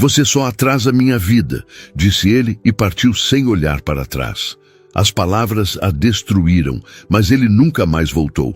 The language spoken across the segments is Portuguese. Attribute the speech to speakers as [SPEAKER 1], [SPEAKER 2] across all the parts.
[SPEAKER 1] Você só atrasa minha vida, disse ele e partiu sem olhar para trás. As palavras a destruíram, mas ele nunca mais voltou.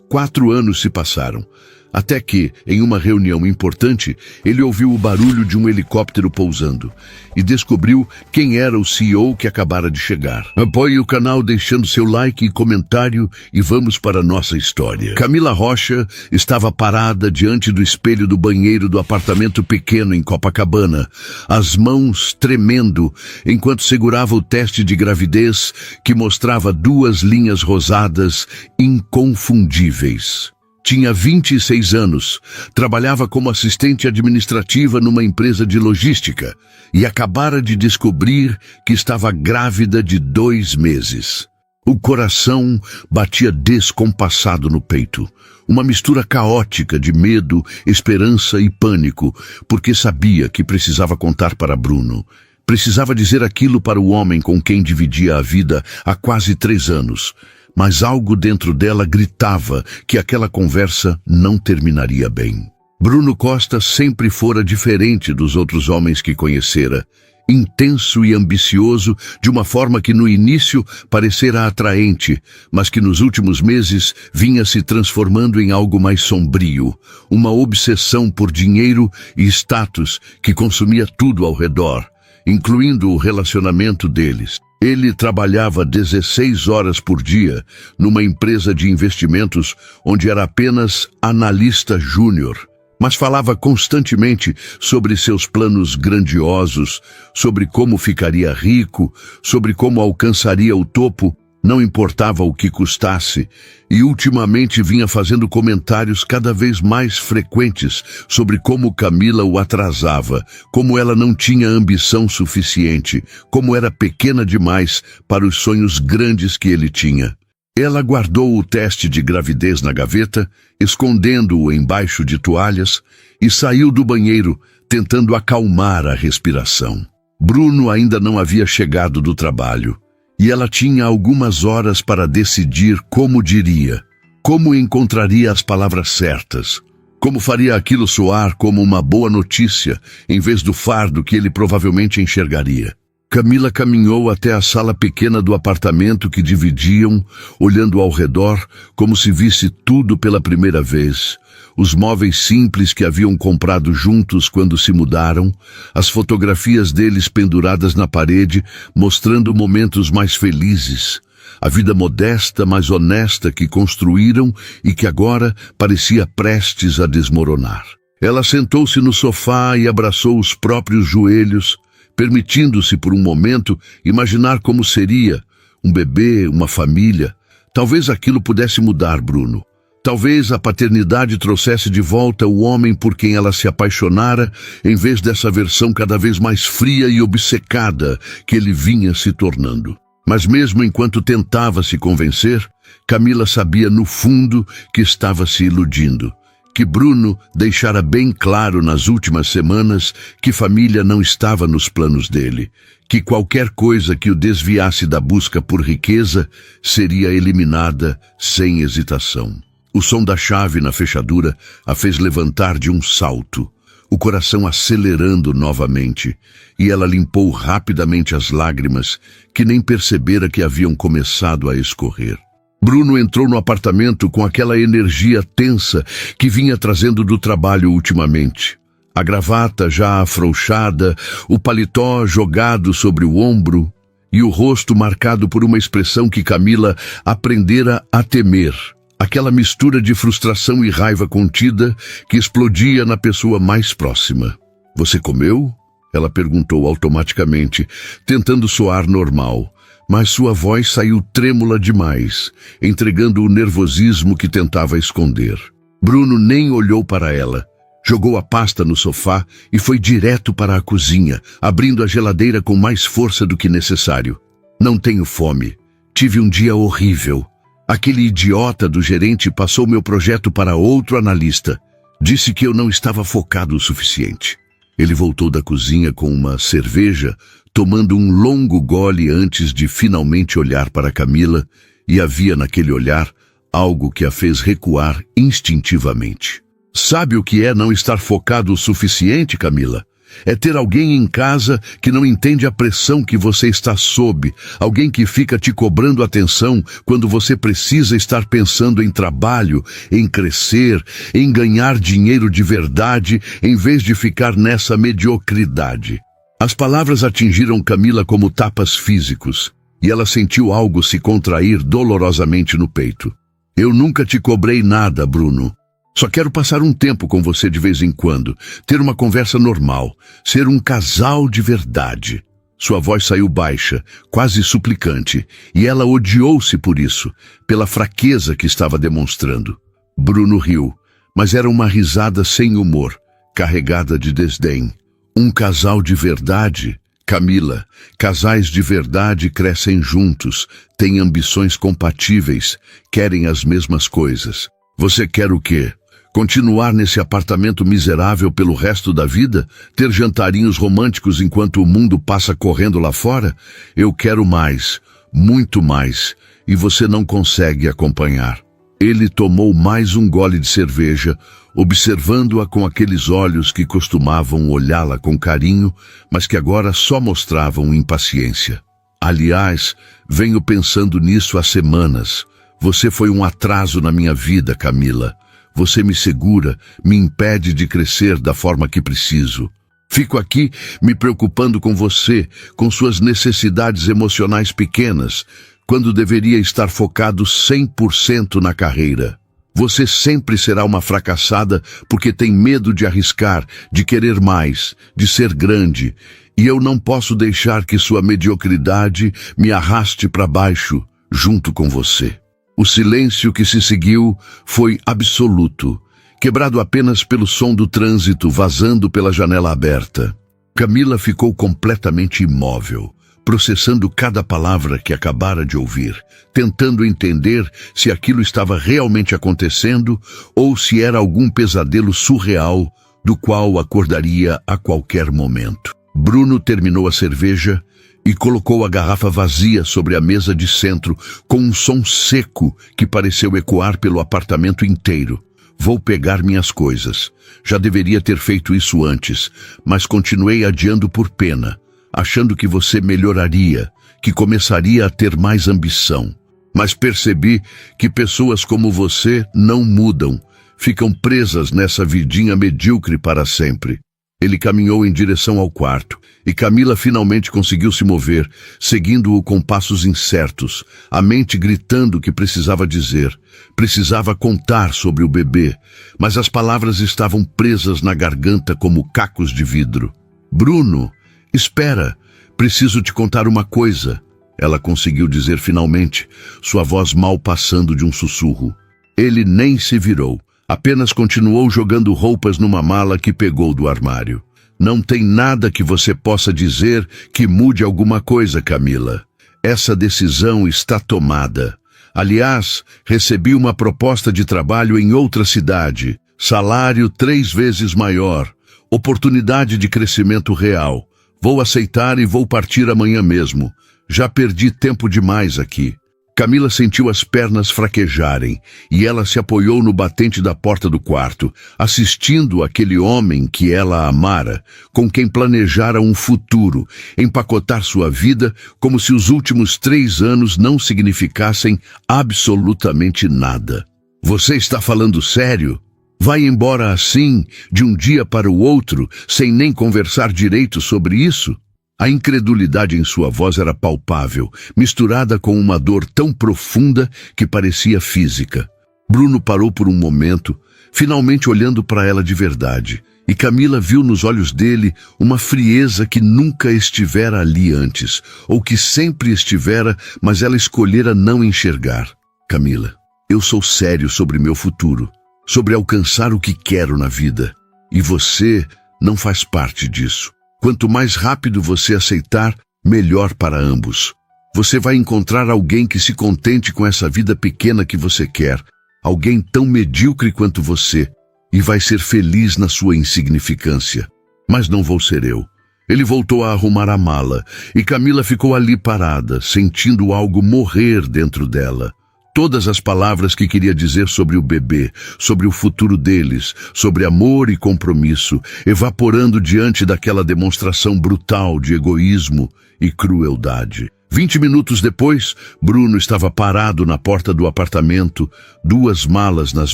[SPEAKER 1] 4 anos se passaram. Até que, em uma reunião importante, ele ouviu o barulho de um helicóptero pousando e descobriu quem era o CEO que acabara de chegar. Apoie o canal deixando seu like e comentário e vamos para a nossa história. Camila Rocha estava parada diante do espelho do banheiro do apartamento pequeno em Copacabana, as mãos tremendo enquanto segurava o teste de gravidez que mostrava 2 linhas rosadas inconfundíveis. Tinha 26 anos, trabalhava como assistente administrativa numa empresa de logística e acabara de descobrir que estava grávida de 2 meses. O coração batia descompassado no peito, uma mistura caótica de medo, esperança e pânico, porque sabia que precisava contar para Bruno. Precisava dizer aquilo para o homem com quem dividia a vida há quase 3 anos. Mas algo dentro dela gritava que aquela conversa não terminaria bem. Bruno Costa sempre fora diferente dos outros homens que conhecera. Intenso e ambicioso, de uma forma que no início parecera atraente, mas que nos últimos meses vinha se transformando em algo mais sombrio. Uma obsessão por dinheiro e status que consumia tudo ao redor, incluindo o relacionamento deles. Ele trabalhava 16 horas por dia numa empresa de investimentos onde era apenas analista júnior, mas falava constantemente sobre seus planos grandiosos, sobre como ficaria rico, sobre como alcançaria o topo, não importava o que custasse, e ultimamente vinha fazendo comentários cada vez mais frequentes sobre como Camila o atrasava, como ela não tinha ambição suficiente, como era pequena demais para os sonhos grandes que ele tinha. Ela guardou o teste de gravidez na gaveta, escondendo-o embaixo de toalhas, e saiu do banheiro, tentando acalmar a respiração. Bruno ainda não havia chegado do trabalho. E ela tinha algumas horas para decidir como diria, como encontraria as palavras certas, como faria aquilo soar como uma boa notícia, em vez do fardo que ele provavelmente enxergaria. Camila caminhou até a sala pequena do apartamento que dividiam, olhando ao redor como se visse tudo pela primeira vez. Os móveis simples que haviam comprado juntos quando se mudaram, as fotografias deles penduradas na parede, mostrando momentos mais felizes, a vida modesta, mas honesta que construíram e que agora parecia prestes a desmoronar. Ela sentou-se no sofá e abraçou os próprios joelhos, permitindo-se por um momento imaginar como seria um bebê, uma família. Talvez aquilo pudesse mudar Bruno. Talvez a paternidade trouxesse de volta o homem por quem ela se apaixonara, em vez dessa versão cada vez mais fria e obcecada que ele vinha se tornando. Mas mesmo enquanto tentava se convencer, Camila sabia no fundo que estava se iludindo, que Bruno deixara bem claro nas últimas semanas que família não estava nos planos dele, que qualquer coisa que o desviasse da busca por riqueza seria eliminada sem hesitação. O som da chave na fechadura a fez levantar de um salto, o coração acelerando novamente, e ela limpou rapidamente as lágrimas que nem percebera que haviam começado a escorrer. Bruno entrou no apartamento com aquela energia tensa que vinha trazendo do trabalho ultimamente. A gravata já afrouxada, o paletó jogado sobre o ombro e o rosto marcado por uma expressão que Camila aprendera a temer. Aquela mistura de frustração e raiva contida que explodia na pessoa mais próxima. "Você comeu?" Ela perguntou automaticamente, tentando soar normal. Mas sua voz saiu trêmula demais, entregando o nervosismo que tentava esconder. Bruno nem olhou para ela. Jogou a pasta no sofá e foi direto para a cozinha, abrindo a geladeira com mais força do que necessário. "Não tenho fome. Tive um dia horrível. Aquele idiota do gerente passou meu projeto para outro analista. Disse que eu não estava focado o suficiente." Ele voltou da cozinha com uma cerveja, tomando um longo gole antes de finalmente olhar para Camila, e havia naquele olhar algo que a fez recuar instintivamente. "Sabe o que é não estar focado o suficiente, Camila? É ter alguém em casa que não entende a pressão que você está sob, alguém que fica te cobrando atenção quando você precisa estar pensando em trabalho, em crescer, em ganhar dinheiro de verdade, em vez de ficar nessa mediocridade. As palavras atingiram Camila como tapas físicos, e ela sentiu algo se contrair dolorosamente no peito. Eu nunca te cobrei nada, Bruno. Só quero passar um tempo com você de vez em quando, ter uma conversa normal, ser um casal de verdade. Sua voz saiu baixa, quase suplicante, e ela odiou-se por isso, pela fraqueza que estava demonstrando. Bruno riu, mas era uma risada sem humor, carregada de desdém. Um casal de verdade? Camila, casais de verdade crescem juntos, têm ambições compatíveis, querem as mesmas coisas. Você quer o quê? Continuar nesse apartamento miserável pelo resto da vida? Ter jantarinhos românticos enquanto o mundo passa correndo lá fora? Eu quero mais, muito mais, e você não consegue acompanhar. Ele tomou mais um gole de cerveja, observando-a com aqueles olhos que costumavam olhá-la com carinho, mas que agora só mostravam impaciência. Aliás, venho pensando nisso há semanas. Você foi um atraso na minha vida, Camila. Você me segura, me impede de crescer da forma que preciso. Fico aqui me preocupando com você, com suas necessidades emocionais pequenas, quando deveria estar focado 100% na carreira. Você sempre será uma fracassada porque tem medo de arriscar, de querer mais, de ser grande, e eu não posso deixar que sua mediocridade me arraste para baixo, junto com você. O silêncio que se seguiu foi absoluto, quebrado apenas pelo som do trânsito vazando pela janela aberta. Camila ficou completamente imóvel, processando cada palavra que acabara de ouvir, tentando entender se aquilo estava realmente acontecendo ou se era algum pesadelo surreal do qual acordaria a qualquer momento. Bruno terminou a cerveja e colocou a garrafa vazia sobre a mesa de centro com um som seco que pareceu ecoar pelo apartamento inteiro. Vou pegar minhas coisas. Já deveria ter feito isso antes, mas continuei adiando por pena, achando que você melhoraria, que começaria a ter mais ambição. Mas percebi que pessoas como você não mudam, ficam presas nessa vidinha medíocre para sempre. Ele caminhou em direção ao quarto, e Camila finalmente conseguiu se mover, seguindo-o com passos incertos, a mente gritando que precisava dizer, precisava contar sobre o bebê, mas as palavras estavam presas na garganta como cacos de vidro. Bruno, espera, preciso te contar uma coisa, ela conseguiu dizer finalmente, sua voz mal passando de um sussurro. Ele nem se virou. Apenas continuou jogando roupas numa mala que pegou do armário. Não tem nada que você possa dizer que mude alguma coisa, Camila. Essa decisão está tomada. Aliás, recebi uma proposta de trabalho em outra cidade. Salário 3 vezes maior. Oportunidade de crescimento real. Vou aceitar e vou partir amanhã mesmo. Já perdi tempo demais aqui. Camila sentiu as pernas fraquejarem e ela se apoiou no batente da porta do quarto, assistindo aquele homem que ela amara, com quem planejara um futuro, empacotar sua vida como se os últimos 3 anos não significassem absolutamente nada. Você está falando sério? Vai embora assim, de um dia para o outro, sem nem conversar direito sobre isso? A incredulidade em sua voz era palpável, misturada com uma dor tão profunda que parecia física. Bruno parou por um momento, finalmente olhando para ela de verdade, e Camila viu nos olhos dele uma frieza que nunca estivera ali antes, ou que sempre estivera, mas ela escolhera não enxergar. Camila, eu sou sério sobre meu futuro, sobre alcançar o que quero na vida, e você não faz parte disso. Quanto mais rápido você aceitar, melhor para ambos. Você vai encontrar alguém que se contente com essa vida pequena que você quer, alguém tão medíocre quanto você, e vai ser feliz na sua insignificância. Mas não vou ser eu. Ele voltou a arrumar a mala, e Camila ficou ali parada, sentindo algo morrer dentro dela. Todas as palavras que queria dizer sobre o bebê, sobre o futuro deles, sobre amor e compromisso, evaporando diante daquela demonstração brutal de egoísmo e crueldade. 20 minutos depois, Bruno estava parado na porta do apartamento, 2 malas nas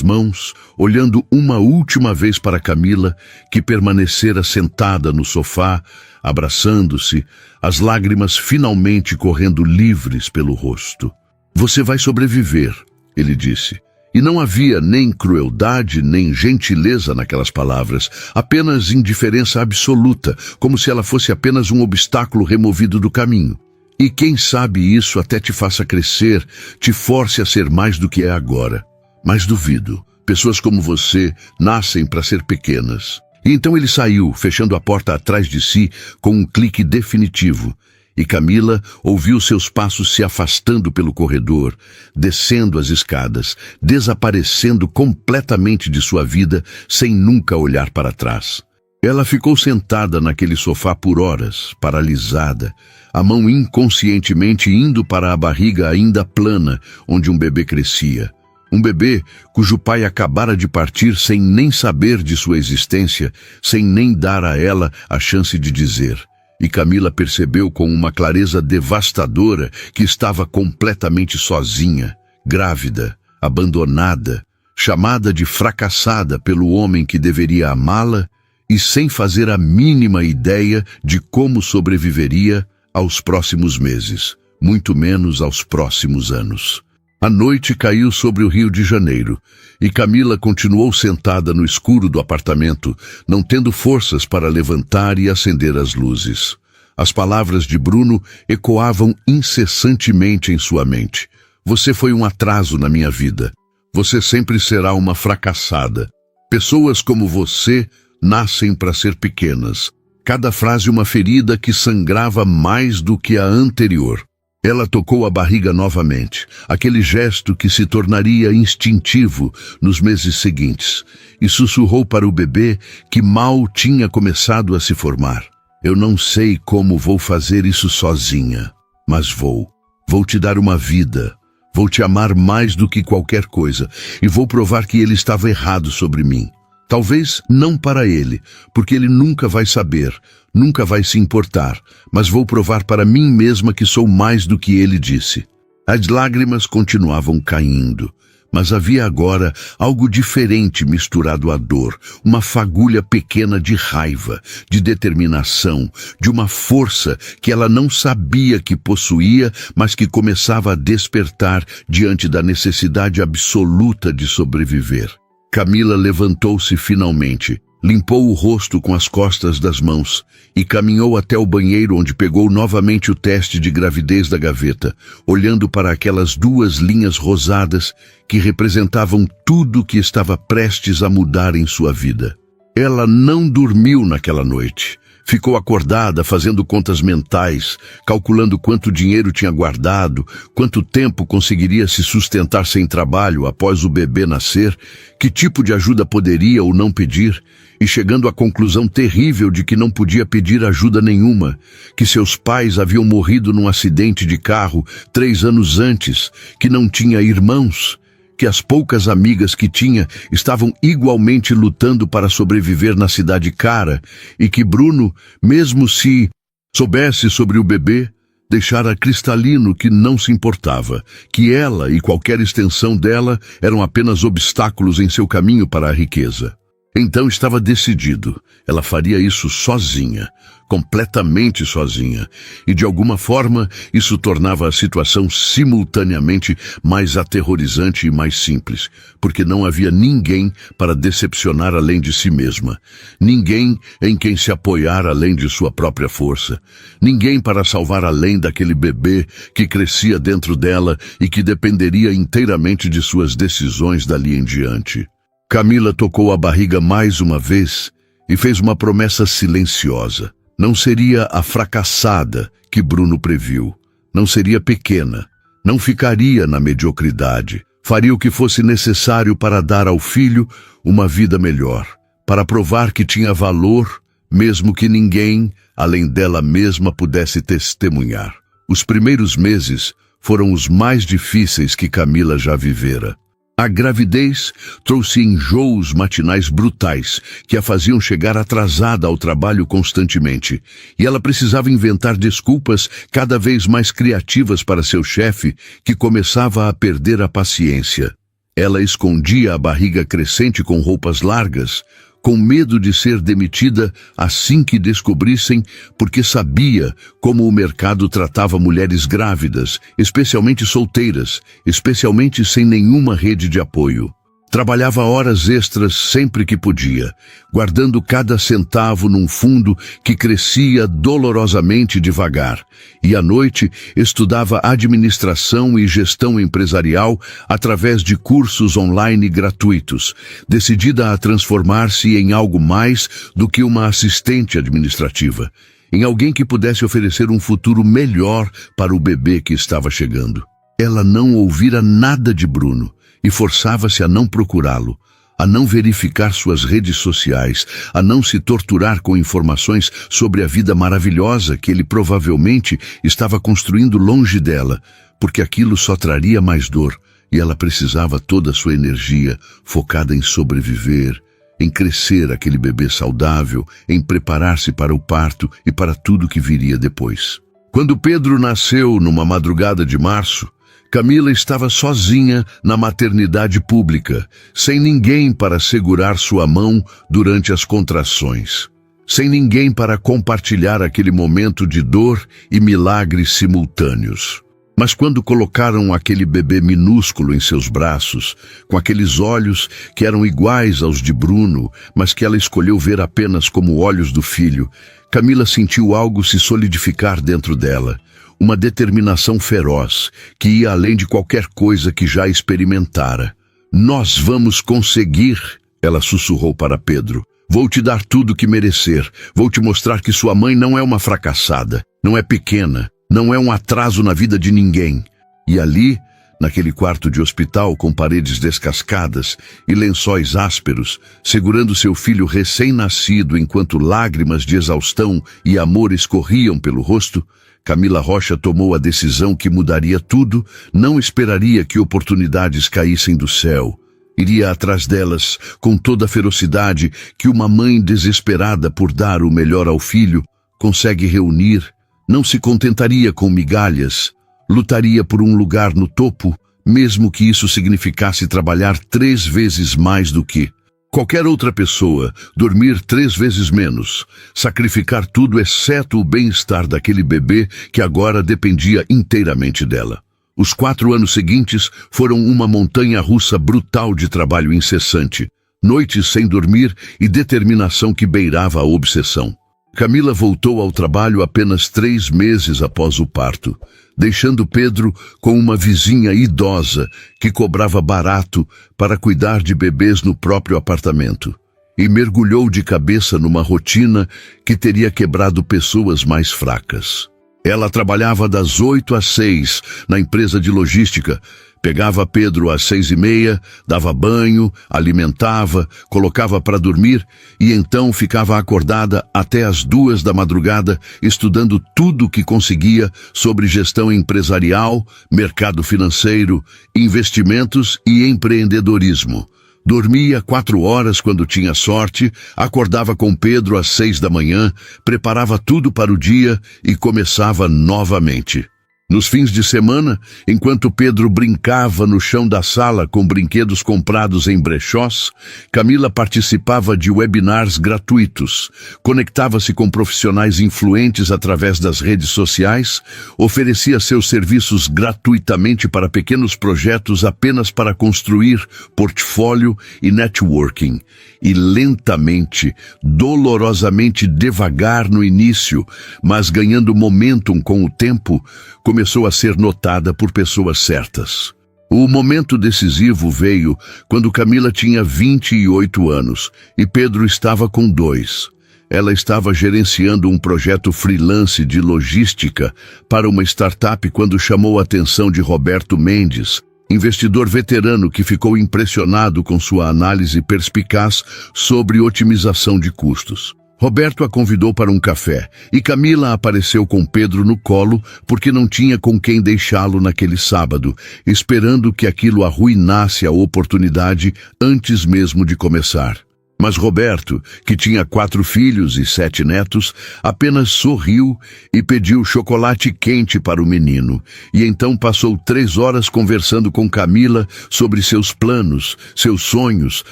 [SPEAKER 1] mãos, olhando uma última vez para Camila, que permanecera sentada no sofá, abraçando-se, as lágrimas finalmente correndo livres pelo rosto. "Você vai sobreviver", ele disse. E não havia nem crueldade, nem gentileza naquelas palavras, apenas indiferença absoluta, como se ela fosse apenas um obstáculo removido do caminho. E quem sabe isso até te faça crescer, te force a ser mais do que é agora. Mas duvido. Pessoas como você nascem para ser pequenas. E então ele saiu, fechando a porta atrás de si com um clique definitivo. E Camila ouviu seus passos se afastando pelo corredor, descendo as escadas, desaparecendo completamente de sua vida, sem nunca olhar para trás. Ela ficou sentada naquele sofá por horas, paralisada, a mão inconscientemente indo para a barriga ainda plana, onde um bebê crescia. Um bebê cujo pai acabara de partir sem nem saber de sua existência, sem nem dar a ela a chance de dizer. E Camila percebeu com uma clareza devastadora que estava completamente sozinha, grávida, abandonada, chamada de fracassada pelo homem que deveria amá-la e sem fazer a mínima ideia de como sobreviveria aos próximos meses, muito menos aos próximos anos. A noite caiu sobre o Rio de Janeiro e Camila continuou sentada no escuro do apartamento, não tendo forças para levantar e acender as luzes. As palavras de Bruno ecoavam incessantemente em sua mente. "Você foi um atraso na minha vida. Você sempre será uma fracassada. Pessoas como você nascem para ser pequenas." Cada frase uma ferida que sangrava mais do que a anterior. Ela tocou a barriga novamente, aquele gesto que se tornaria instintivo nos meses seguintes, e sussurrou para o bebê que mal tinha começado a se formar. "Eu não sei como vou fazer isso sozinha, mas vou. Vou te dar uma vida. Vou te amar mais do que qualquer coisa, e vou provar que ele estava errado sobre mim. Talvez não para ele, porque ele nunca vai saber, nunca vai se importar, mas vou provar para mim mesma que sou mais do que ele disse." As lágrimas continuavam caindo, mas havia agora algo diferente misturado à dor, uma fagulha pequena de raiva, de determinação, de uma força que ela não sabia que possuía, mas que começava a despertar diante da necessidade absoluta de sobreviver. Camila levantou-se finalmente, limpou o rosto com as costas das mãos e caminhou até o banheiro, onde pegou novamente o teste de gravidez da gaveta, olhando para aquelas 2 linhas rosadas que representavam tudo que estava prestes a mudar em sua vida. Ela não dormiu naquela noite. Ficou acordada fazendo contas mentais, calculando quanto dinheiro tinha guardado, quanto tempo conseguiria se sustentar sem trabalho após o bebê nascer, que tipo de ajuda poderia ou não pedir, e chegando à conclusão terrível de que não podia pedir ajuda nenhuma, que seus pais haviam morrido num acidente de carro 3 anos antes, que não tinha irmãos, que as poucas amigas que tinha estavam igualmente lutando para sobreviver na cidade cara e que Bruno, mesmo se soubesse sobre o bebê, deixara cristalino que não se importava, que ela e qualquer extensão dela eram apenas obstáculos em seu caminho para a riqueza. Então estava decidido, ela faria isso sozinha, completamente sozinha, e de alguma forma isso tornava a situação simultaneamente mais aterrorizante e mais simples, porque não havia ninguém para decepcionar além de si mesma, ninguém em quem se apoiar além de sua própria força, ninguém para salvar além daquele bebê que crescia dentro dela e que dependeria inteiramente de suas decisões dali em diante. Camila tocou a barriga mais uma vez e fez uma promessa silenciosa. Não seria a fracassada que Bruno previu. Não seria pequena. Não ficaria na mediocridade. Faria o que fosse necessário para dar ao filho uma vida melhor. Para provar que tinha valor, mesmo que ninguém, além dela mesma, pudesse testemunhar. Os primeiros meses foram os mais difíceis que Camila já vivera. A gravidez trouxe enjoos matinais brutais que a faziam chegar atrasada ao trabalho constantemente, e ela precisava inventar desculpas cada vez mais criativas para seu chefe, que começava a perder a paciência. Ela escondia a barriga crescente com roupas largas, com medo de ser demitida assim que descobrissem, porque sabia como o mercado tratava mulheres grávidas, especialmente solteiras, especialmente sem nenhuma rede de apoio. Trabalhava horas extras sempre que podia, guardando cada centavo num fundo que crescia dolorosamente devagar, e à noite estudava administração e gestão empresarial através de cursos online gratuitos, decidida a transformar-se em algo mais do que uma assistente administrativa, em alguém que pudesse oferecer um futuro melhor para o bebê que estava chegando. Ela não ouvira nada de Bruno, e forçava-se a não procurá-lo, a não verificar suas redes sociais, a não se torturar com informações sobre a vida maravilhosa que ele provavelmente estava construindo longe dela, porque aquilo só traria mais dor, e ela precisava toda a sua energia focada em sobreviver, em crescer aquele bebê saudável, em preparar-se para o parto e para tudo que viria depois. Quando Pedro nasceu numa madrugada de março, Camila estava sozinha na maternidade pública, sem ninguém para segurar sua mão durante as contrações, sem ninguém para compartilhar aquele momento de dor e milagres simultâneos. Mas quando colocaram aquele bebê minúsculo em seus braços, com aqueles olhos que eram iguais aos de Bruno, mas que ela escolheu ver apenas como olhos do filho, Camila sentiu algo se solidificar dentro dela. Uma determinação feroz, que ia além de qualquer coisa que já experimentara. "Nós vamos conseguir", ela sussurrou para Pedro. "Vou te dar tudo o que merecer. Vou te mostrar que sua mãe não é uma fracassada, não é pequena, não é um atraso na vida de ninguém." E ali, naquele quarto de hospital com paredes descascadas e lençóis ásperos, segurando seu filho recém-nascido enquanto lágrimas de exaustão e amor escorriam pelo rosto, Camila Rocha tomou a decisão que mudaria tudo, não esperaria que oportunidades caíssem do céu. Iria atrás delas com toda a ferocidade que uma mãe desesperada por dar o melhor ao filho consegue reunir. Não se contentaria com migalhas, lutaria por um lugar no topo, mesmo que isso significasse trabalhar 3 vezes mais do que qualquer outra pessoa, dormir 3 vezes menos, sacrificar tudo exceto o bem-estar daquele bebê que agora dependia inteiramente dela. Os 4 anos seguintes foram uma montanha-russa brutal de trabalho incessante, noites sem dormir e determinação que beirava a obsessão. Camila voltou ao trabalho apenas 3 meses após o parto, deixando Pedro com uma vizinha idosa que cobrava barato para cuidar de bebês no próprio apartamento, e mergulhou de cabeça numa rotina que teria quebrado pessoas mais fracas. Ela trabalhava das 8 às 6 na empresa de logística, pegava Pedro às 6h30, dava banho, alimentava, colocava para dormir e então ficava acordada até às 2 da madrugada, estudando tudo o que conseguia sobre gestão empresarial, mercado financeiro, investimentos e empreendedorismo. Dormia 4 horas quando tinha sorte, acordava com Pedro às 6 da manhã, preparava tudo para o dia e começava novamente. Nos fins de semana, enquanto Pedro brincava no chão da sala com brinquedos comprados em brechós, Camila participava de webinars gratuitos, conectava-se com profissionais influentes através das redes sociais, oferecia seus serviços gratuitamente para pequenos projetos apenas para construir portfólio e networking. E lentamente, dolorosamente devagar no início, mas ganhando momentum com o tempo, começou a ser notada por pessoas certas. O momento decisivo veio quando Camila tinha 28 anos e Pedro estava com 2. Ela estava gerenciando um projeto freelance de logística para uma startup quando chamou a atenção de Roberto Mendes, investidor veterano que ficou impressionado com sua análise perspicaz sobre otimização de custos. Roberto a convidou para um café e Camila apareceu com Pedro no colo porque não tinha com quem deixá-lo naquele sábado, esperando que aquilo arruinasse a oportunidade antes mesmo de começar. Mas Roberto, que tinha 4 filhos e 7 netos, apenas sorriu e pediu chocolate quente para o menino. E então passou 3 horas conversando com Camila sobre seus planos, seus sonhos,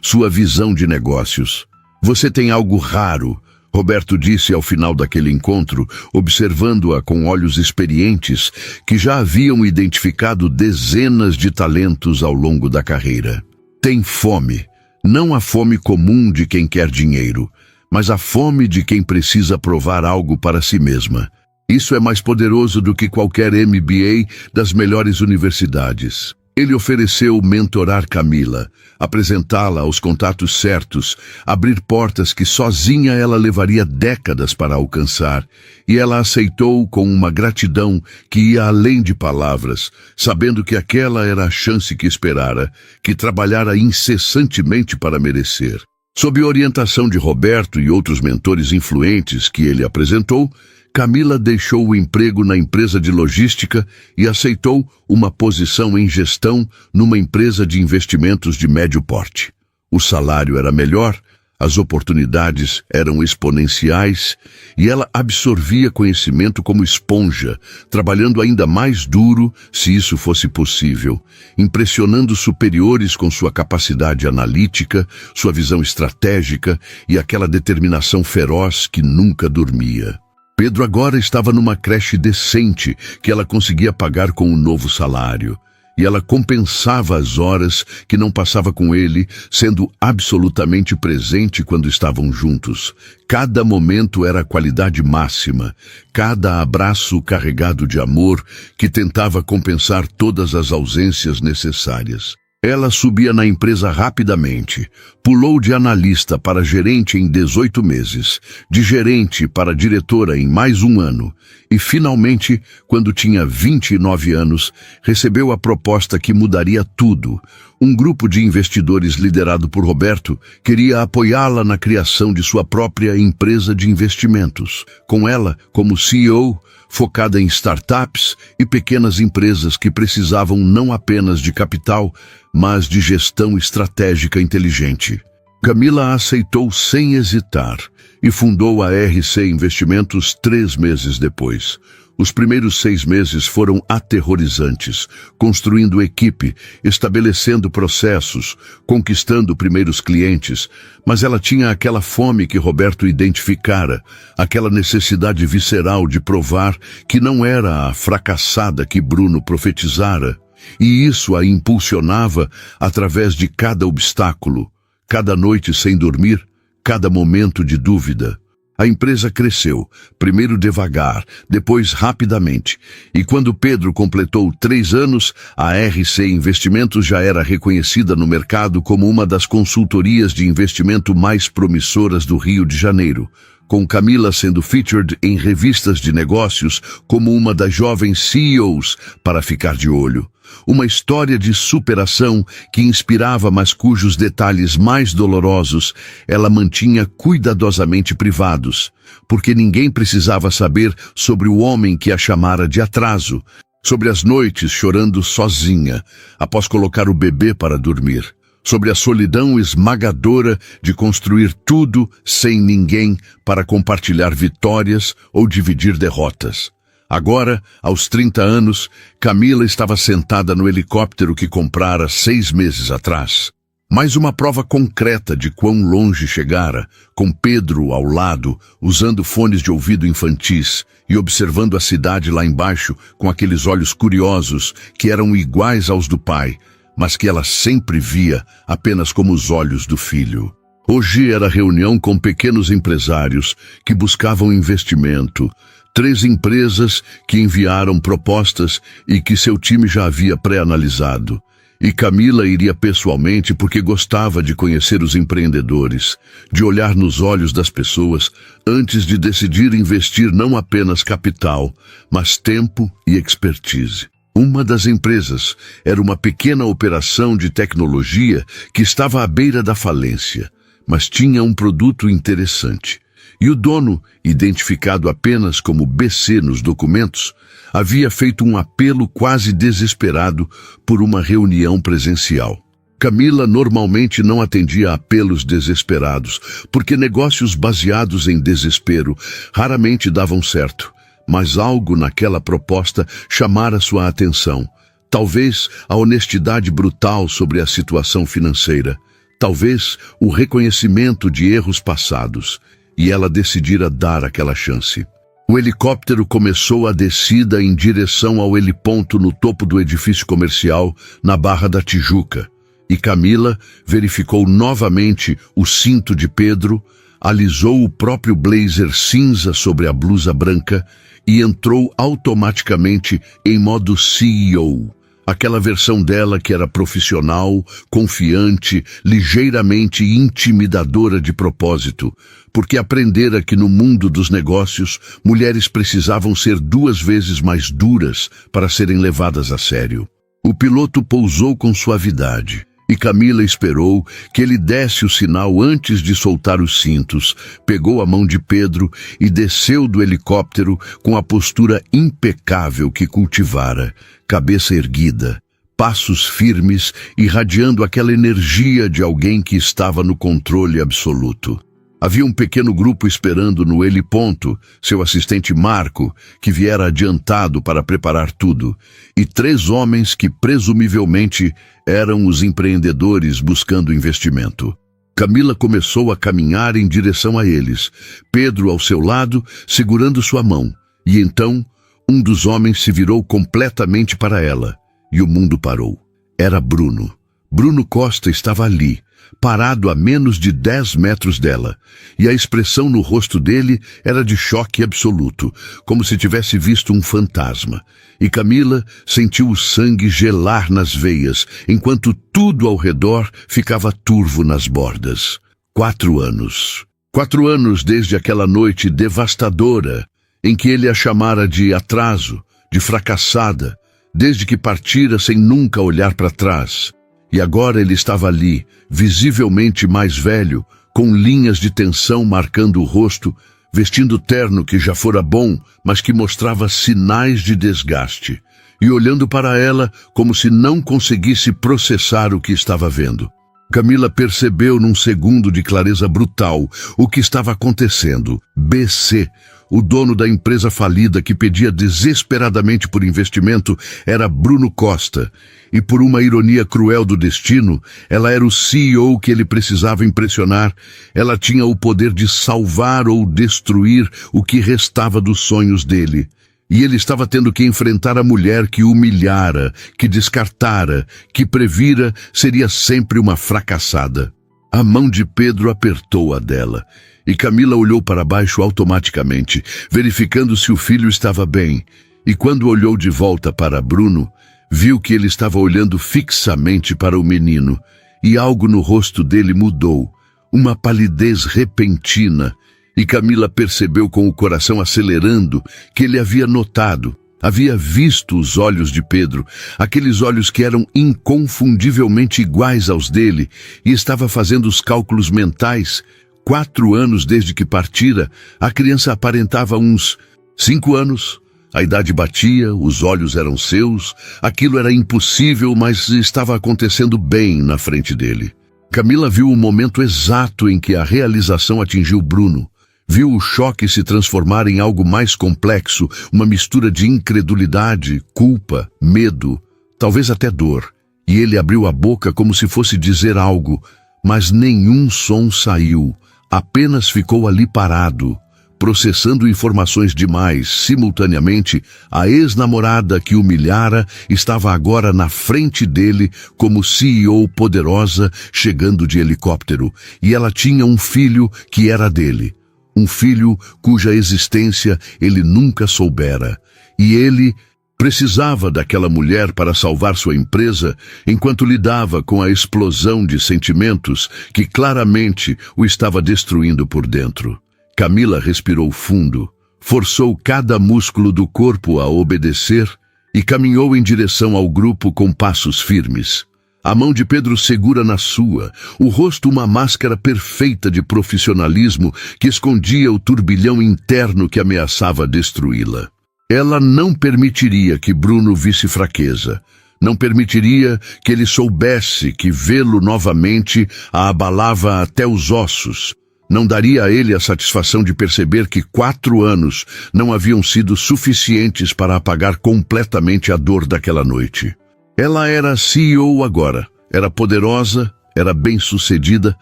[SPEAKER 1] sua visão de negócios. "Você tem algo raro", Roberto disse ao final daquele encontro, observando-a com olhos experientes que já haviam identificado dezenas de talentos ao longo da carreira. "Tem fome. Não a fome comum de quem quer dinheiro, mas a fome de quem precisa provar algo para si mesma. Isso é mais poderoso do que qualquer MBA das melhores universidades." Ele ofereceu mentorar Camila, apresentá-la aos contatos certos, abrir portas que sozinha ela levaria décadas para alcançar, e ela aceitou com uma gratidão que ia além de palavras, sabendo que aquela era a chance que esperara, que trabalhara incessantemente para merecer. Sob orientação de Roberto e outros mentores influentes que ele apresentou, Camila deixou o emprego na empresa de logística e aceitou uma posição em gestão numa empresa de investimentos de médio porte. O salário era melhor, as oportunidades eram exponenciais e ela absorvia conhecimento como esponja, trabalhando ainda mais duro, se isso fosse possível, impressionando superiores com sua capacidade analítica, sua visão estratégica e aquela determinação feroz que nunca dormia. Pedro agora estava numa creche decente que ela conseguia pagar com o novo salário. E ela compensava as horas que não passava com ele, sendo absolutamente presente quando estavam juntos. Cada momento era a qualidade máxima, cada abraço carregado de amor que tentava compensar todas as ausências necessárias. Ela subia na empresa rapidamente, pulou de analista para gerente em 18 meses, de gerente para diretora em mais 1 ano, e finalmente, quando tinha 29 anos, recebeu a proposta que mudaria tudo. Um grupo de investidores liderado por Roberto queria apoiá-la na criação de sua própria empresa de investimentos, com ela como CEO, focada em startups e pequenas empresas que precisavam não apenas de capital, mas de gestão estratégica inteligente. Camila aceitou sem hesitar e fundou a RC Investimentos 3 meses depois. Os primeiros 6 meses foram aterrorizantes, construindo equipe, estabelecendo processos, conquistando primeiros clientes, mas ela tinha aquela fome que Roberto identificara, aquela necessidade visceral de provar que não era a fracassada que Bruno profetizara, e isso a impulsionava através de cada obstáculo, cada noite sem dormir, cada momento de dúvida. A empresa cresceu, primeiro devagar, depois rapidamente, e quando Pedro completou 3 anos, a RC Investimentos já era reconhecida no mercado como uma das consultorias de investimento mais promissoras do Rio de Janeiro, com Camila sendo featured em revistas de negócios como uma das jovens CEOs para ficar de olho. Uma história de superação que inspirava, mas cujos detalhes mais dolorosos ela mantinha cuidadosamente privados, porque ninguém precisava saber sobre o homem que a chamara de atraso, sobre as noites chorando sozinha, após colocar o bebê para dormir, sobre a solidão esmagadora de construir tudo sem ninguém para compartilhar vitórias ou dividir derrotas. Agora, aos 30 anos, Camila estava sentada no helicóptero que comprara 6 meses atrás. Mais uma prova concreta de quão longe chegara, com Pedro ao lado, usando fones de ouvido infantis e observando a cidade lá embaixo com aqueles olhos curiosos que eram iguais aos do pai, mas que ela sempre via apenas como os olhos do filho. Hoje era reunião com pequenos empresários que buscavam investimento, 3 empresas que enviaram propostas e que seu time já havia pré-analisado. E Camila iria pessoalmente porque gostava de conhecer os empreendedores, de olhar nos olhos das pessoas antes de decidir investir não apenas capital, mas tempo e expertise. Uma das empresas era uma pequena operação de tecnologia que estava à beira da falência, mas tinha um produto interessante. E o dono, identificado apenas como BC nos documentos, havia feito um apelo quase desesperado por uma reunião presencial. Camila normalmente não atendia a apelos desesperados, porque negócios baseados em desespero raramente davam certo. Mas algo naquela proposta chamara sua atenção. Talvez a honestidade brutal sobre a situação financeira. Talvez o reconhecimento de erros passados. E ela decidira dar aquela chance. O helicóptero começou a descida em direção ao heliponto no topo do edifício comercial, na Barra da Tijuca. E Camila verificou novamente o cinto de Pedro, alisou o próprio blazer cinza sobre a blusa branca e entrou automaticamente em modo CEO. Aquela versão dela que era profissional, confiante, ligeiramente intimidadora de propósito, porque aprendera que no mundo dos negócios, mulheres precisavam ser 2 vezes mais duras para serem levadas a sério. O piloto pousou com suavidade, e Camila esperou que ele desse o sinal antes de soltar os cintos, pegou a mão de Pedro e desceu do helicóptero com a postura impecável que cultivara, cabeça erguida, passos firmes, irradiando aquela energia de alguém que estava no controle absoluto. Havia um pequeno grupo esperando no heliponto, seu assistente Marco, que viera adiantado para preparar tudo, e 3 homens que presumivelmente eram os empreendedores buscando investimento. Camila começou a caminhar em direção a eles, Pedro ao seu lado, segurando sua mão, e então um dos homens se virou completamente para ela, e o mundo parou. Era Bruno. Bruno Costa estava ali, parado a menos de 10 metros dela, e a expressão no rosto dele era de choque absoluto, como se tivesse visto um fantasma. E Camila sentiu o sangue gelar nas veias, enquanto tudo ao redor ficava turvo nas bordas. 4 anos. 4 anos desde aquela noite devastadora, em que ele a chamara de atraso, de fracassada, desde que partira sem nunca olhar para trás. E agora ele estava ali, visivelmente mais velho, com linhas de tensão marcando o rosto, vestindo terno que já fora bom, mas que mostrava sinais de desgaste, e olhando para ela como se não conseguisse processar o que estava vendo. Camila percebeu num segundo de clareza brutal o que estava acontecendo. BC, o dono da empresa falida que pedia desesperadamente por investimento, era Bruno Costa, e por uma ironia cruel do destino, ela era o CEO que ele precisava impressionar. Ela tinha o poder de salvar ou destruir o que restava dos sonhos dele. E ele estava tendo que enfrentar a mulher que humilhara, que descartara, que previra seria sempre uma fracassada. A mão de Pedro apertou a dela, e Camila olhou para baixo automaticamente, verificando se o filho estava bem. E quando olhou de volta para Bruno, viu que ele estava olhando fixamente para o menino, e algo no rosto dele mudou, uma palidez repentina, e Camila percebeu com o coração acelerando que ele havia notado, havia visto os olhos de Pedro, aqueles olhos que eram inconfundivelmente iguais aos dele, e estava fazendo os cálculos mentais. 4 anos desde que partira, a criança aparentava uns 5 anos. A idade batia, os olhos eram seus, aquilo era impossível, mas estava acontecendo bem na frente dele. Camila viu o momento exato em que a realização atingiu Bruno. Viu o choque se transformar em algo mais complexo, uma mistura de incredulidade, culpa, medo, talvez até dor. E ele abriu a boca como se fosse dizer algo, mas nenhum som saiu, apenas ficou ali parado, processando informações demais. Simultaneamente, a ex-namorada que humilhara estava agora na frente dele como CEO poderosa chegando de helicóptero, e ela tinha um filho que era dele. Um filho cuja existência ele nunca soubera, e ele precisava daquela mulher para salvar sua empresa enquanto lidava com a explosão de sentimentos que claramente o estava destruindo por dentro. Camila respirou fundo, forçou cada músculo do corpo a obedecer e caminhou em direção ao grupo com passos firmes. A mão de Pedro segura na sua, o rosto uma máscara perfeita de profissionalismo que escondia o turbilhão interno que ameaçava destruí-la. Ela não permitiria que Bruno visse fraqueza. Não permitiria que ele soubesse que vê-lo novamente a abalava até os ossos. Não daria a ele a satisfação de perceber que 4 anos não haviam sido suficientes para apagar completamente a dor daquela noite. Ela era CEO agora, era poderosa, era bem-sucedida,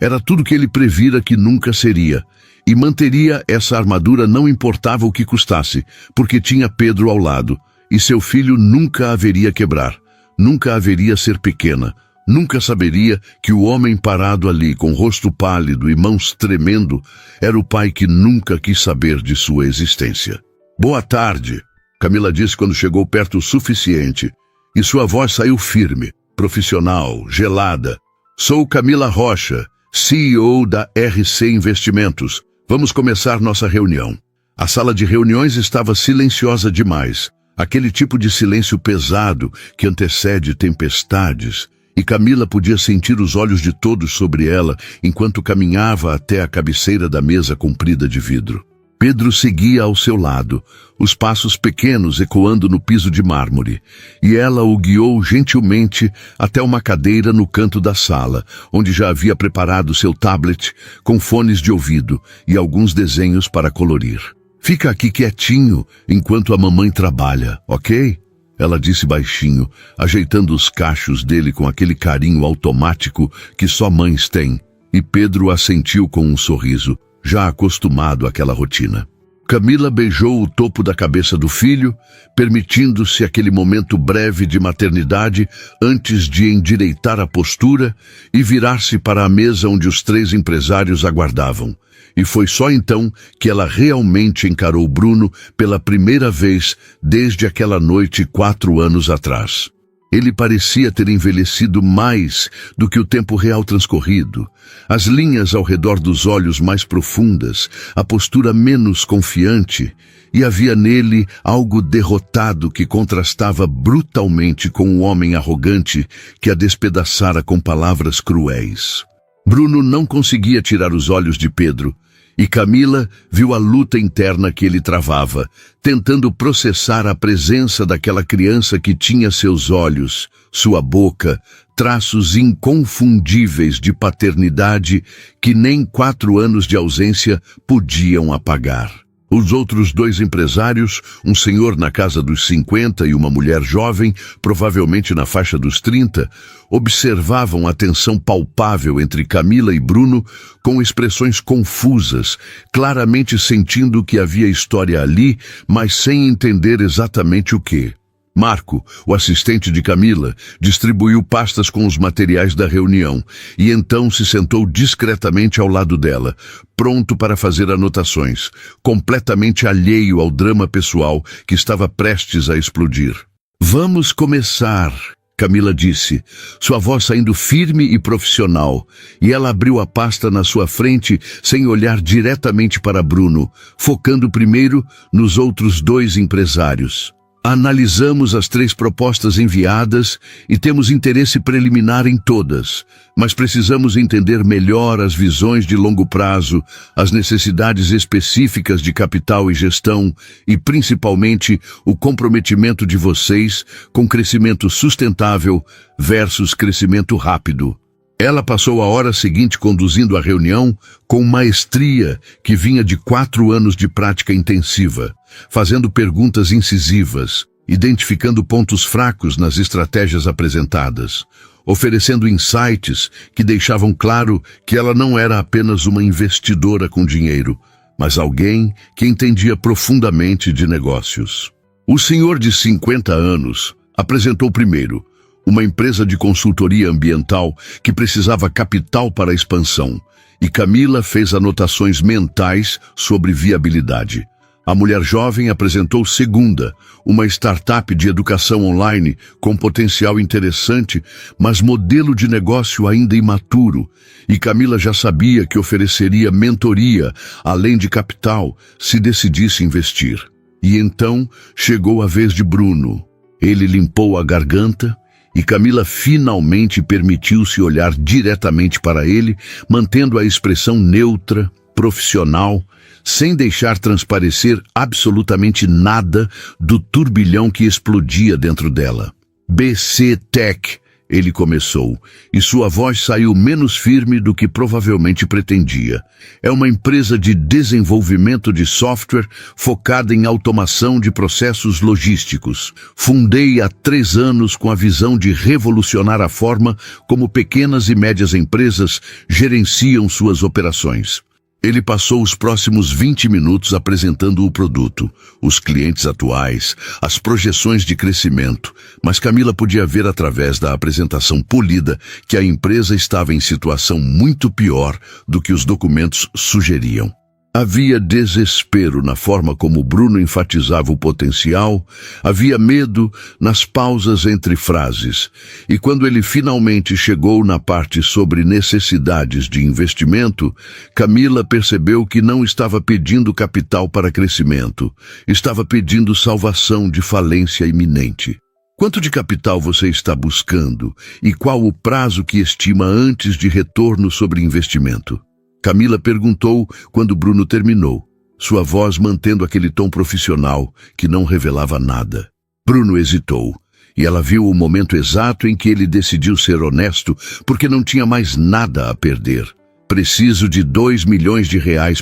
[SPEAKER 1] era tudo que ele previra que nunca seria. E manteria essa armadura não importava o que custasse, porque tinha Pedro ao lado, e seu filho nunca haveria quebrar, nunca haveria ser pequena, nunca saberia que o homem parado ali, com rosto pálido e mãos tremendo, era o pai que nunca quis saber de sua existência. "Boa tarde", Camila disse quando chegou perto o suficiente, e sua voz saiu firme, profissional, gelada. "Sou Camila Rocha, CEO da RC Investimentos. Vamos começar nossa reunião." A sala de reuniões estava silenciosa demais, aquele tipo de silêncio pesado que antecede tempestades, e Camila podia sentir os olhos de todos sobre ela enquanto caminhava até a cabeceira da mesa comprida de vidro. Pedro seguia ao seu lado, os passos pequenos ecoando no piso de mármore, e ela o guiou gentilmente até uma cadeira no canto da sala, onde já havia preparado seu tablet com fones de ouvido e alguns desenhos para colorir. "Fica aqui quietinho enquanto a mamãe trabalha, ok?" Ela disse baixinho, ajeitando os cachos dele com aquele carinho automático que só mães têm, e Pedro assentiu com um sorriso, já acostumado àquela rotina. Camila beijou o topo da cabeça do filho, permitindo-se aquele momento breve de maternidade antes de endireitar a postura e virar-se para a mesa onde os 3 empresários aguardavam. E foi só então que ela realmente encarou Bruno pela primeira vez desde aquela noite 4 anos atrás. Ele parecia ter envelhecido mais do que o tempo real transcorrido. As linhas ao redor dos olhos mais profundas, a postura menos confiante, e havia nele algo derrotado que contrastava brutalmente com o homem arrogante que a despedaçara com palavras cruéis. Bruno não conseguia tirar os olhos de Pedro, e Camila viu a luta interna que ele travava, tentando processar a presença daquela criança que tinha seus olhos, sua boca, traços inconfundíveis de paternidade que nem 4 anos de ausência podiam apagar. Os outros 2 empresários, um senhor na casa dos 50 e uma mulher jovem, provavelmente na faixa dos 30, observavam a tensão palpável entre Camila e Bruno com expressões confusas, claramente sentindo que havia história ali, mas sem entender exatamente o que. Marco, o assistente de Camila, distribuiu pastas com os materiais da reunião e então se sentou discretamente ao lado dela, pronto para fazer anotações, completamente alheio ao drama pessoal que estava prestes a explodir. "Vamos começar", Camila disse, sua voz saindo firme e profissional, e ela abriu a pasta na sua frente sem olhar diretamente para Bruno, focando primeiro nos outros 2 empresários. "Analisamos as 3 propostas enviadas e temos interesse preliminar em todas, mas precisamos entender melhor as visões de longo prazo, as necessidades específicas de capital e gestão e, principalmente, o comprometimento de vocês com crescimento sustentável versus crescimento rápido." Ela passou a hora seguinte conduzindo a reunião com maestria que vinha de 4 anos de prática intensiva, fazendo perguntas incisivas, identificando pontos fracos nas estratégias apresentadas, oferecendo insights que deixavam claro que ela não era apenas uma investidora com dinheiro, mas alguém que entendia profundamente de negócios. O senhor de 50 anos apresentou primeiro uma empresa de consultoria ambiental que precisava capital para a expansão, e Camila fez anotações mentais sobre viabilidade. A mulher jovem apresentou segunda, uma startup de educação online com potencial interessante, mas modelo de negócio ainda imaturo, e Camila já sabia que ofereceria mentoria, além de capital, se decidisse investir. E então chegou a vez de Bruno. Ele limpou a garganta E Camila finalmente permitiu-se olhar diretamente para ele, mantendo a expressão neutra, profissional, sem deixar transparecer absolutamente nada do turbilhão que explodia dentro dela. BC Tech, ele começou, e sua voz saiu menos firme do que provavelmente pretendia. É uma empresa de desenvolvimento de software focada em automação de processos logísticos. Fundei há 3 anos com a visão de revolucionar a forma como pequenas e médias empresas gerenciam suas operações. Ele passou os próximos 20 minutos apresentando o produto, os clientes atuais, as projeções de crescimento, mas Camila podia ver através da apresentação polida que a empresa estava em situação muito pior do que os documentos sugeriam. Havia desespero na forma como Bruno enfatizava o potencial, havia medo nas pausas entre frases, e quando ele finalmente chegou na parte sobre necessidades de investimento, Camila percebeu que não estava pedindo capital para crescimento, estava pedindo salvação de falência iminente. Quanto de capital você está buscando e qual o prazo que estima antes de retorno sobre investimento? Camila perguntou quando Bruno terminou, sua voz mantendo aquele tom profissional que não revelava nada. Bruno hesitou, e ela viu o momento exato em que ele decidiu ser honesto, porque não tinha mais nada a perder. Preciso de R$2 milhões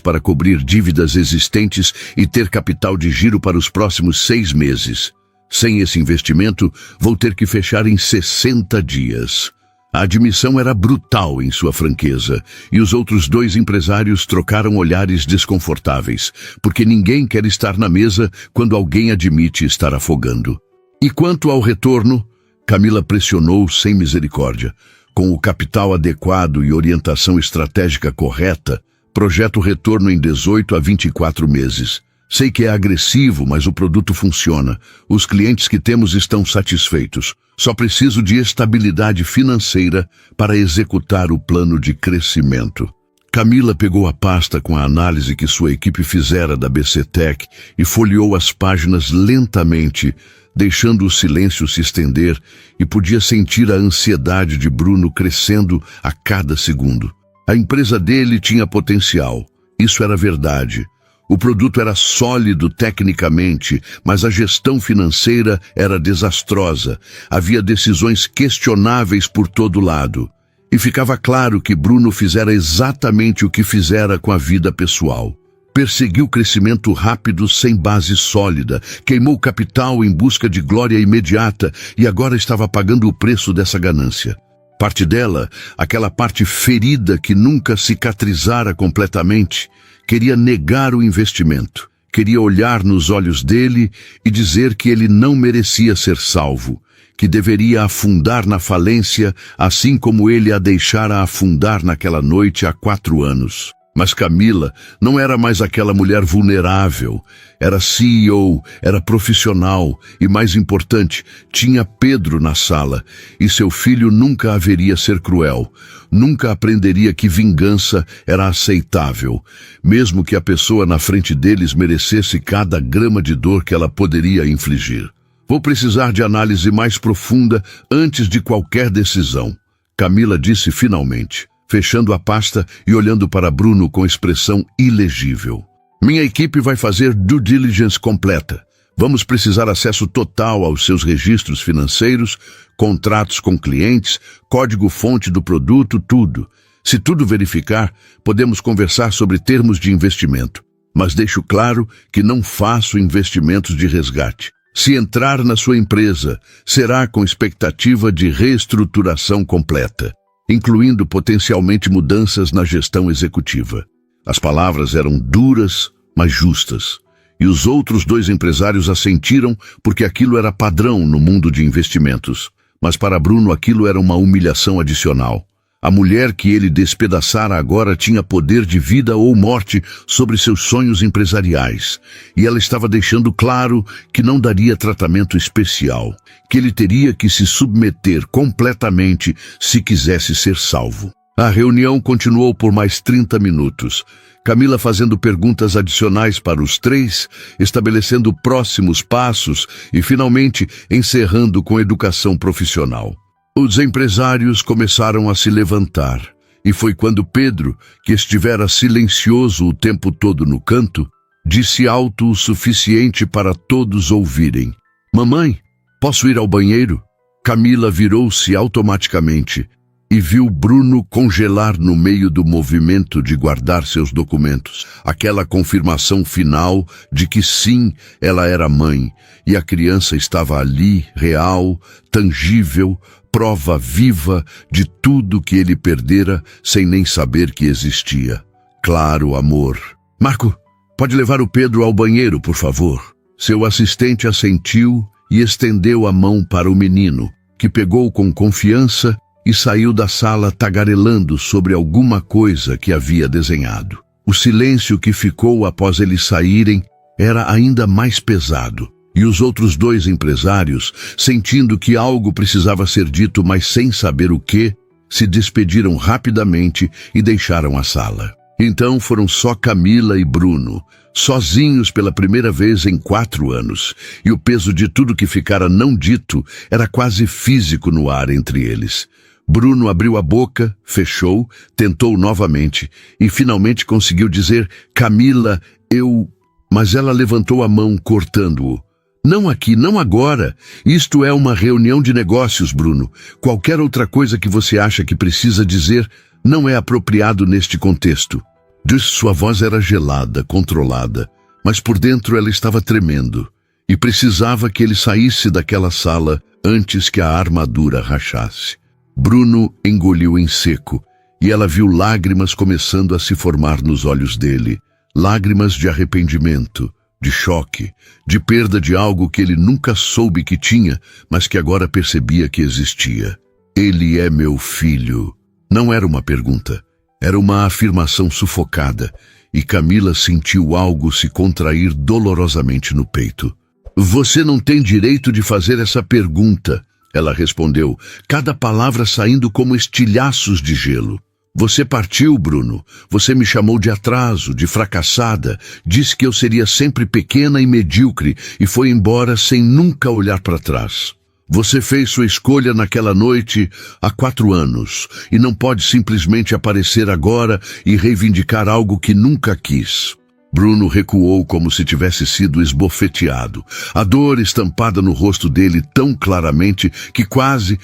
[SPEAKER 1] para cobrir dívidas existentes e ter capital de giro para os próximos 6 meses. Sem esse investimento, vou ter que fechar em 60 dias. A admissão era brutal em sua franqueza, e os outros 2 empresários trocaram olhares desconfortáveis, porque ninguém quer estar na mesa quando alguém admite estar afogando. E quanto ao retorno, Camila pressionou sem misericórdia. Com o capital adequado e orientação estratégica correta, projeta o retorno em 18 a 24 meses. Sei que é agressivo, mas o produto funciona. Os clientes que temos estão satisfeitos. Só preciso de estabilidade financeira para executar o plano de crescimento. Camila pegou a pasta com a análise que sua equipe fizera da BC Tech e folheou as páginas lentamente, deixando o silêncio se estender, e podia sentir a ansiedade de Bruno crescendo a cada segundo. A empresa dele tinha potencial. Isso era verdade. O produto era sólido tecnicamente, mas a gestão financeira era desastrosa. Havia decisões questionáveis por todo lado. E ficava claro que Bruno fizera exatamente o que fizera com a vida pessoal. Perseguiu crescimento rápido sem base sólida, queimou capital em busca de glória imediata e agora estava pagando o preço dessa ganância. Parte dela, aquela parte ferida que nunca cicatrizara completamente, queria negar o investimento, queria olhar nos olhos dele e dizer que ele não merecia ser salvo, que deveria afundar na falência assim como ele a deixara afundar naquela noite há 4 anos. Mas Camila não era mais aquela mulher vulnerável, era CEO, era profissional e, mais importante, tinha Pedro na sala, e seu filho nunca haveria ser cruel, nunca aprenderia que vingança era aceitável, mesmo que a pessoa na frente deles merecesse cada grama de dor que ela poderia infligir. Vou precisar de análise mais profunda antes de qualquer decisão, Camila disse finalmente, fechando a pasta e olhando para Bruno com expressão ilegível. Minha equipe vai fazer due diligence completa. Vamos precisar acesso total aos seus registros financeiros, contratos com clientes, código-fonte do produto, tudo. Se tudo verificar, podemos conversar sobre termos de investimento. Mas deixo claro que não faço investimentos de resgate. Se entrar na sua empresa, será com expectativa de reestruturação completa, incluindo potencialmente mudanças na gestão executiva. As palavras eram duras, mas justas, e os outros 2 empresários assentiram porque aquilo era padrão no mundo de investimentos. Mas para Bruno aquilo era uma humilhação adicional. A mulher que ele despedaçara agora tinha poder de vida ou morte sobre seus sonhos empresariais, e ela estava deixando claro que não daria tratamento especial, que ele teria que se submeter completamente se quisesse ser salvo. A reunião continuou por mais 30 minutos. Camila fazendo perguntas adicionais para os três, estabelecendo próximos passos e, finalmente, encerrando com educação profissional. Os empresários começaram a se levantar, e foi quando Pedro, que estivera silencioso o tempo todo no canto, disse alto o suficiente para todos ouvirem: "Mamãe, posso ir ao banheiro?" Camila virou-se automaticamente e viu Bruno congelar no meio do movimento de guardar seus documentos. Aquela confirmação final de que sim, ela era mãe, e a criança estava ali, real, tangível, prova viva de tudo que ele perdera sem nem saber que existia. Claro, amor. "Marco, pode levar o Pedro ao banheiro, por favor?" Seu assistente assentiu e estendeu a mão para o menino, que pegou com confiança e saiu da sala tagarelando sobre alguma coisa que havia desenhado. O silêncio que ficou após eles saírem era ainda mais pesado, e os outros dois empresários, sentindo que algo precisava ser dito, mas sem saber o que, se despediram rapidamente e deixaram a sala. Então foram só Camila e Bruno, sozinhos pela primeira vez em 4 anos, e o peso de tudo que ficara não dito era quase físico no ar entre eles. Bruno abriu a boca, fechou, tentou novamente e finalmente conseguiu dizer: "Camila, eu..." Mas ela levantou a mão, cortando-o. "Não aqui, não agora. Isto é uma reunião de negócios, Bruno. Qualquer outra coisa que você acha que precisa dizer não é apropriado neste contexto." Sua voz era gelada, controlada, mas por dentro ela estava tremendo e precisava que ele saísse daquela sala antes que a armadura rachasse. Bruno engoliu em seco e ela viu lágrimas começando a se formar nos olhos dele. Lágrimas de arrependimento, de choque, de perda de algo que ele nunca soube que tinha, mas que agora percebia que existia. "Ele é meu filho." Não era uma pergunta, era uma afirmação sufocada, e Camila sentiu algo se contrair dolorosamente no peito. "Você não tem direito de fazer essa pergunta," ela respondeu, cada palavra saindo como estilhaços de gelo. "Você partiu, Bruno. Você me chamou de atraso, de fracassada, disse que eu seria sempre pequena e medíocre e foi embora sem nunca olhar para trás. Você fez sua escolha naquela noite há 4 anos e não pode simplesmente aparecer agora e reivindicar algo que nunca quis." Bruno recuou como se tivesse sido esbofeteado, a dor estampada no rosto dele tão claramente que quase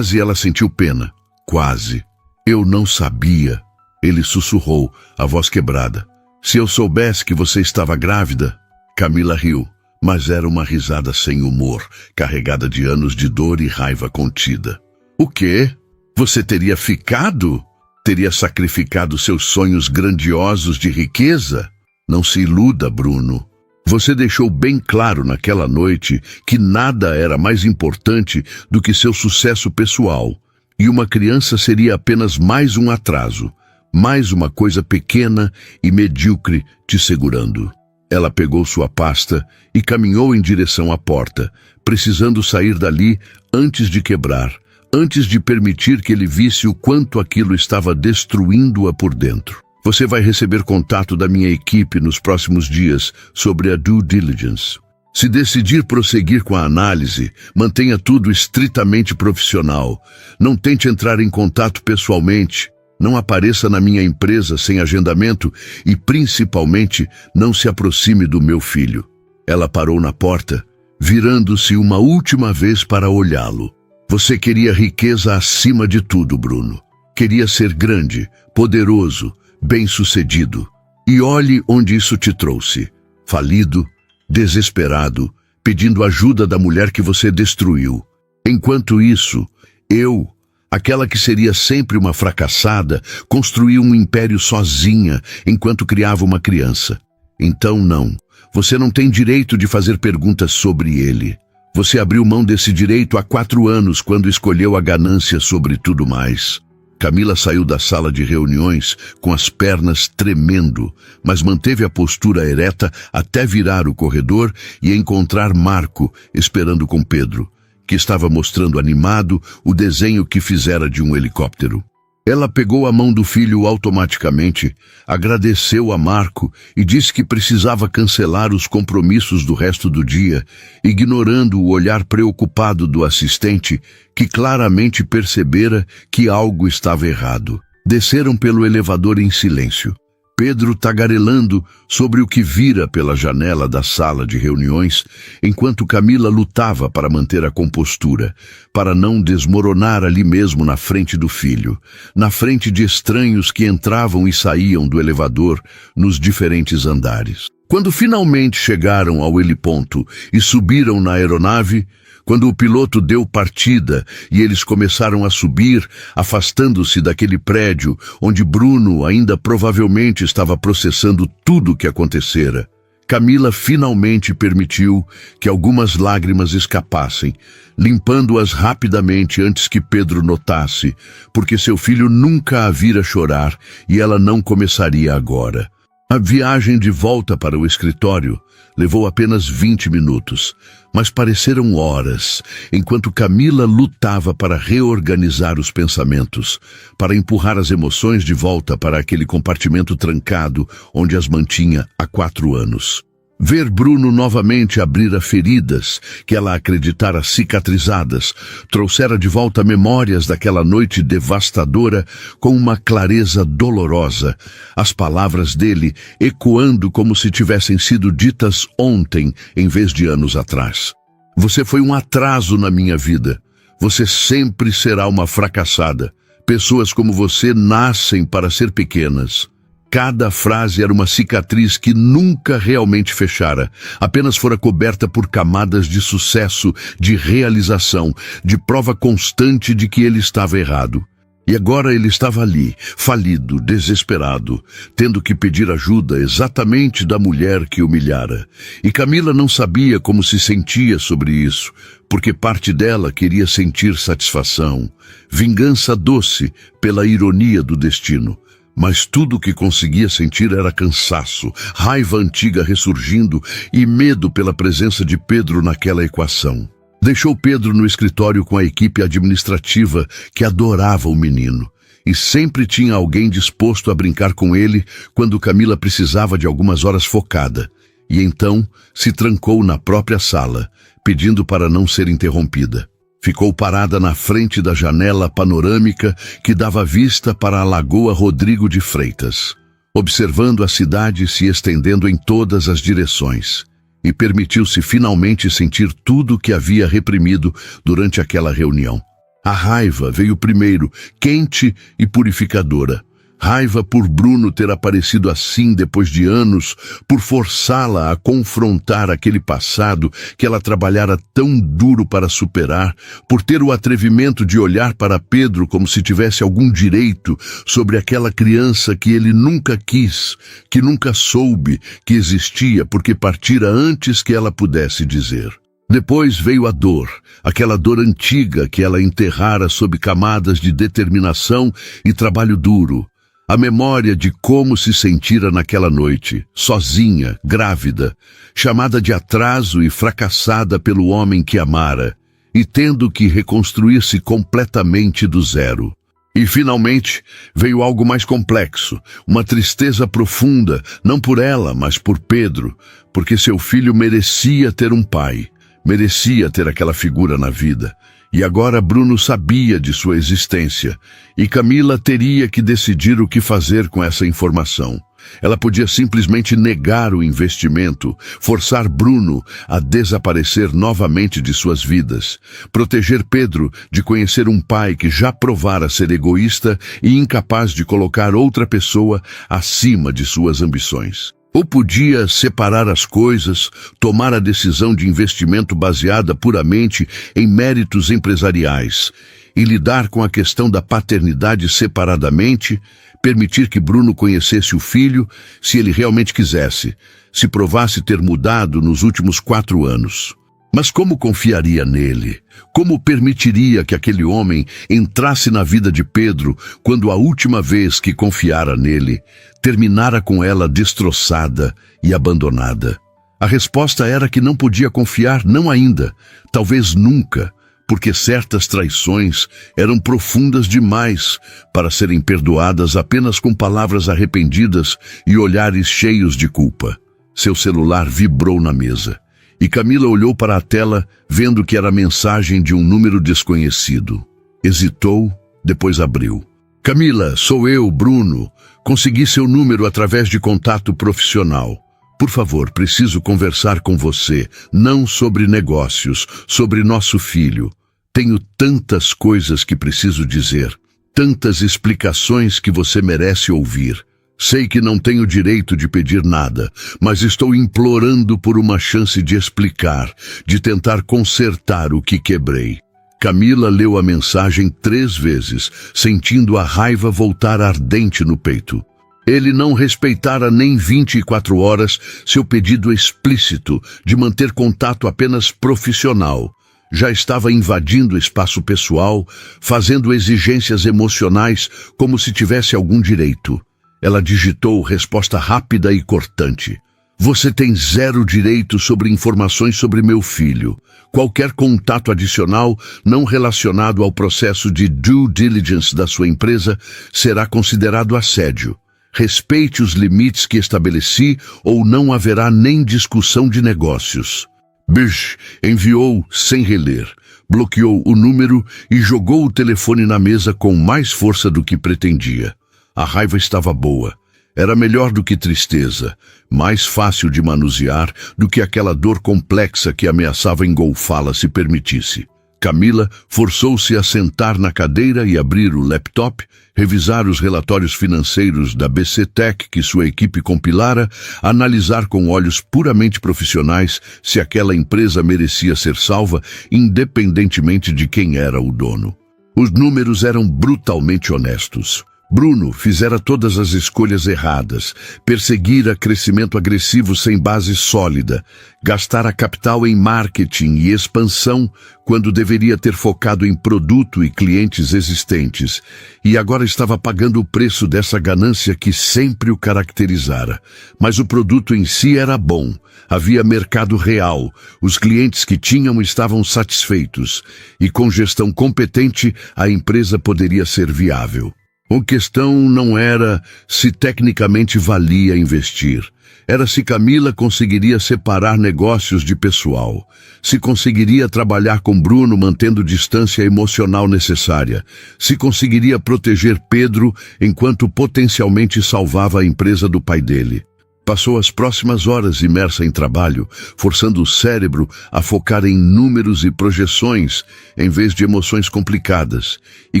[SPEAKER 1] ela sentiu pena. "Quase. Eu não sabia," ele sussurrou, a voz quebrada. "Se eu soubesse que você estava grávida..." Camila riu, mas era uma risada sem humor, carregada de anos de dor e raiva contida. "O quê? Você teria ficado? Teria sacrificado seus sonhos grandiosos de riqueza? Não se iluda, Bruno. Você deixou bem claro naquela noite que nada era mais importante do que seu sucesso pessoal, e uma criança seria apenas mais um atraso, mais uma coisa pequena e medíocre te segurando." Ela pegou sua pasta e caminhou em direção à porta, precisando sair dali antes de quebrar, antes de permitir que ele visse o quanto aquilo estava destruindo-a por dentro. "Você vai receber contato da minha equipe nos próximos dias sobre a due diligence. Se decidir prosseguir com a análise, mantenha tudo estritamente profissional. Não tente entrar em contato pessoalmente. Não apareça na minha empresa sem agendamento e, principalmente, não se aproxime do meu filho." Ela parou na porta, virando-se uma última vez para olhá-lo. "Você queria riqueza acima de tudo, Bruno. Queria ser grande, poderoso, bem-sucedido. E olhe onde isso te trouxe. Falido, desesperado, pedindo ajuda da mulher que você destruiu. Enquanto isso, eu, aquela que seria sempre uma fracassada, construí um império sozinha enquanto criava uma criança. Então não, você não tem direito de fazer perguntas sobre ele. Você abriu mão desse direito há 4 anos quando escolheu a ganância sobre tudo mais." Camila saiu da sala de reuniões com as pernas tremendo, mas manteve a postura ereta até virar o corredor e encontrar Marco esperando com Pedro, que estava mostrando animado o desenho que fizera de um helicóptero. Ela pegou a mão do filho automaticamente, agradeceu a Marco e disse que precisava cancelar os compromissos do resto do dia, ignorando o olhar preocupado do assistente, que claramente percebera que algo estava errado. Desceram pelo elevador em silêncio. Pedro tagarelando sobre o que vira pela janela da sala de reuniões, enquanto Camila lutava para manter a compostura, para não desmoronar ali mesmo na frente do filho, na frente de estranhos que entravam e saíam do elevador nos diferentes andares. Quando finalmente chegaram ao heliponto e subiram na aeronave, quando o piloto deu partida e eles começaram a subir, afastando-se daquele prédio onde Bruno ainda provavelmente estava processando tudo o que acontecera, Camila finalmente permitiu que algumas lágrimas escapassem, limpando-as rapidamente antes que Pedro notasse, porque seu filho nunca a vira chorar e ela não começaria agora. A viagem de volta para o escritório levou apenas 20 minutos, mas pareceram horas, enquanto Camila lutava para reorganizar os pensamentos, para empurrar as emoções de volta para aquele compartimento trancado onde as mantinha há 4 anos. Ver Bruno novamente abrir feridas que ela acreditara cicatrizadas trouxera de volta memórias daquela noite devastadora com uma clareza dolorosa, as palavras dele ecoando como se tivessem sido ditas ontem em vez de anos atrás. Você foi um atraso na minha vida. Você sempre será uma fracassada. Pessoas como você nascem para ser pequenas. Cada frase era uma cicatriz que nunca realmente fechara, apenas fora coberta por camadas de sucesso, de realização, de prova constante de que ele estava errado. E agora ele estava ali, falido, desesperado, tendo que pedir ajuda exatamente da mulher que humilhara. E Camila não sabia como se sentia sobre isso, porque parte dela queria sentir satisfação, vingança doce pela ironia do destino. Mas tudo o que conseguia sentir era cansaço, raiva antiga ressurgindo e medo pela presença de Pedro naquela equação. Deixou Pedro no escritório com a equipe administrativa que adorava o menino. E sempre tinha alguém disposto a brincar com ele quando Camila precisava de algumas horas focada. E então se trancou na própria sala, pedindo para não ser interrompida. Ficou parada na frente da janela panorâmica que dava vista para a Lagoa Rodrigo de Freitas, observando a cidade se estendendo em todas as direções, e permitiu-se finalmente sentir tudo o que havia reprimido durante aquela reunião. A raiva veio primeiro, quente e purificadora. Raiva por Bruno ter aparecido assim depois de anos, por forçá-la a confrontar aquele passado que ela trabalhara tão duro para superar, por ter o atrevimento de olhar para Pedro como se tivesse algum direito sobre aquela criança que ele nunca quis, que nunca soube que existia porque partira antes que ela pudesse dizer. Depois veio a dor, aquela dor antiga que ela enterrara sob camadas de determinação e trabalho duro. A memória de como se sentira naquela noite, sozinha, grávida, chamada de atraso e fracassada pelo homem que amara, e tendo que reconstruir-se completamente do zero. E finalmente veio algo mais complexo, uma tristeza profunda, não por ela, mas por Pedro, porque seu filho merecia ter um pai, merecia ter aquela figura na vida. E agora Bruno sabia de sua existência, e Camila teria que decidir o que fazer com essa informação. Ela podia simplesmente negar o investimento, forçar Bruno a desaparecer novamente de suas vidas, proteger Pedro de conhecer um pai que já provara ser egoísta e incapaz de colocar outra pessoa acima de suas ambições. Ou podia separar as coisas, tomar a decisão de investimento baseada puramente em méritos empresariais e lidar com a questão da paternidade separadamente, permitir que Bruno conhecesse o filho se ele realmente quisesse, se provasse ter mudado nos últimos 4 anos. Mas como confiaria nele? Como permitiria que aquele homem entrasse na vida de Pedro quando a última vez que confiara nele, terminara com ela destroçada e abandonada? A resposta era que não podia confiar, não ainda, talvez nunca, porque certas traições eram profundas demais para serem perdoadas apenas com palavras arrependidas e olhares cheios de culpa. Seu celular vibrou na mesa, e Camila olhou para a tela, vendo que era a mensagem de um número desconhecido. Hesitou, depois abriu. Camila, sou eu, Bruno. Consegui seu número através de contato profissional. Por favor, preciso conversar com você, não sobre negócios, sobre nosso filho. Tenho tantas coisas que preciso dizer, tantas explicações que você merece ouvir. Sei que não tenho direito de pedir nada, mas estou implorando por uma chance de explicar, de tentar consertar o que quebrei. Camila leu a mensagem 3 vezes, sentindo a raiva voltar ardente no peito. Ele não respeitara nem 24 horas seu pedido explícito de manter contato apenas profissional. Já estava invadindo espaço pessoal, fazendo exigências emocionais como se tivesse algum direito. Ela digitou resposta rápida e cortante. Você tem 0 direito sobre informações sobre meu filho. Qualquer contato adicional não relacionado ao processo de due diligence da sua empresa será considerado assédio. Respeite os limites que estabeleci ou não haverá nem discussão de negócios. Bish enviou sem reler, bloqueou o número e jogou o telefone na mesa com mais força do que pretendia. A raiva estava boa. Era melhor do que tristeza, mais fácil de manusear do que aquela dor complexa que ameaçava engolfá-la se permitisse. Camila forçou-se a sentar na cadeira e abrir o laptop, revisar os relatórios financeiros da BC Tech que sua equipe compilara, analisar com olhos puramente profissionais se aquela empresa merecia ser salva, independentemente de quem era o dono. Os números eram brutalmente honestos. Bruno fizera todas as escolhas erradas, perseguira crescimento agressivo sem base sólida, gastara capital em marketing e expansão quando deveria ter focado em produto e clientes existentes, e agora estava pagando o preço dessa ganância que sempre o caracterizara. Mas o produto em si era bom, havia mercado real, os clientes que tinham estavam satisfeitos, e com gestão competente a empresa poderia ser viável. A questão não era se tecnicamente valia investir. Era se Camila conseguiria separar negócios de pessoal. Se conseguiria trabalhar com Bruno mantendo distância emocional necessária. Se conseguiria proteger Pedro enquanto potencialmente salvava a empresa do pai dele. Passou as próximas horas imersa em trabalho, forçando o cérebro a focar em números e projeções, em vez de emoções complicadas. E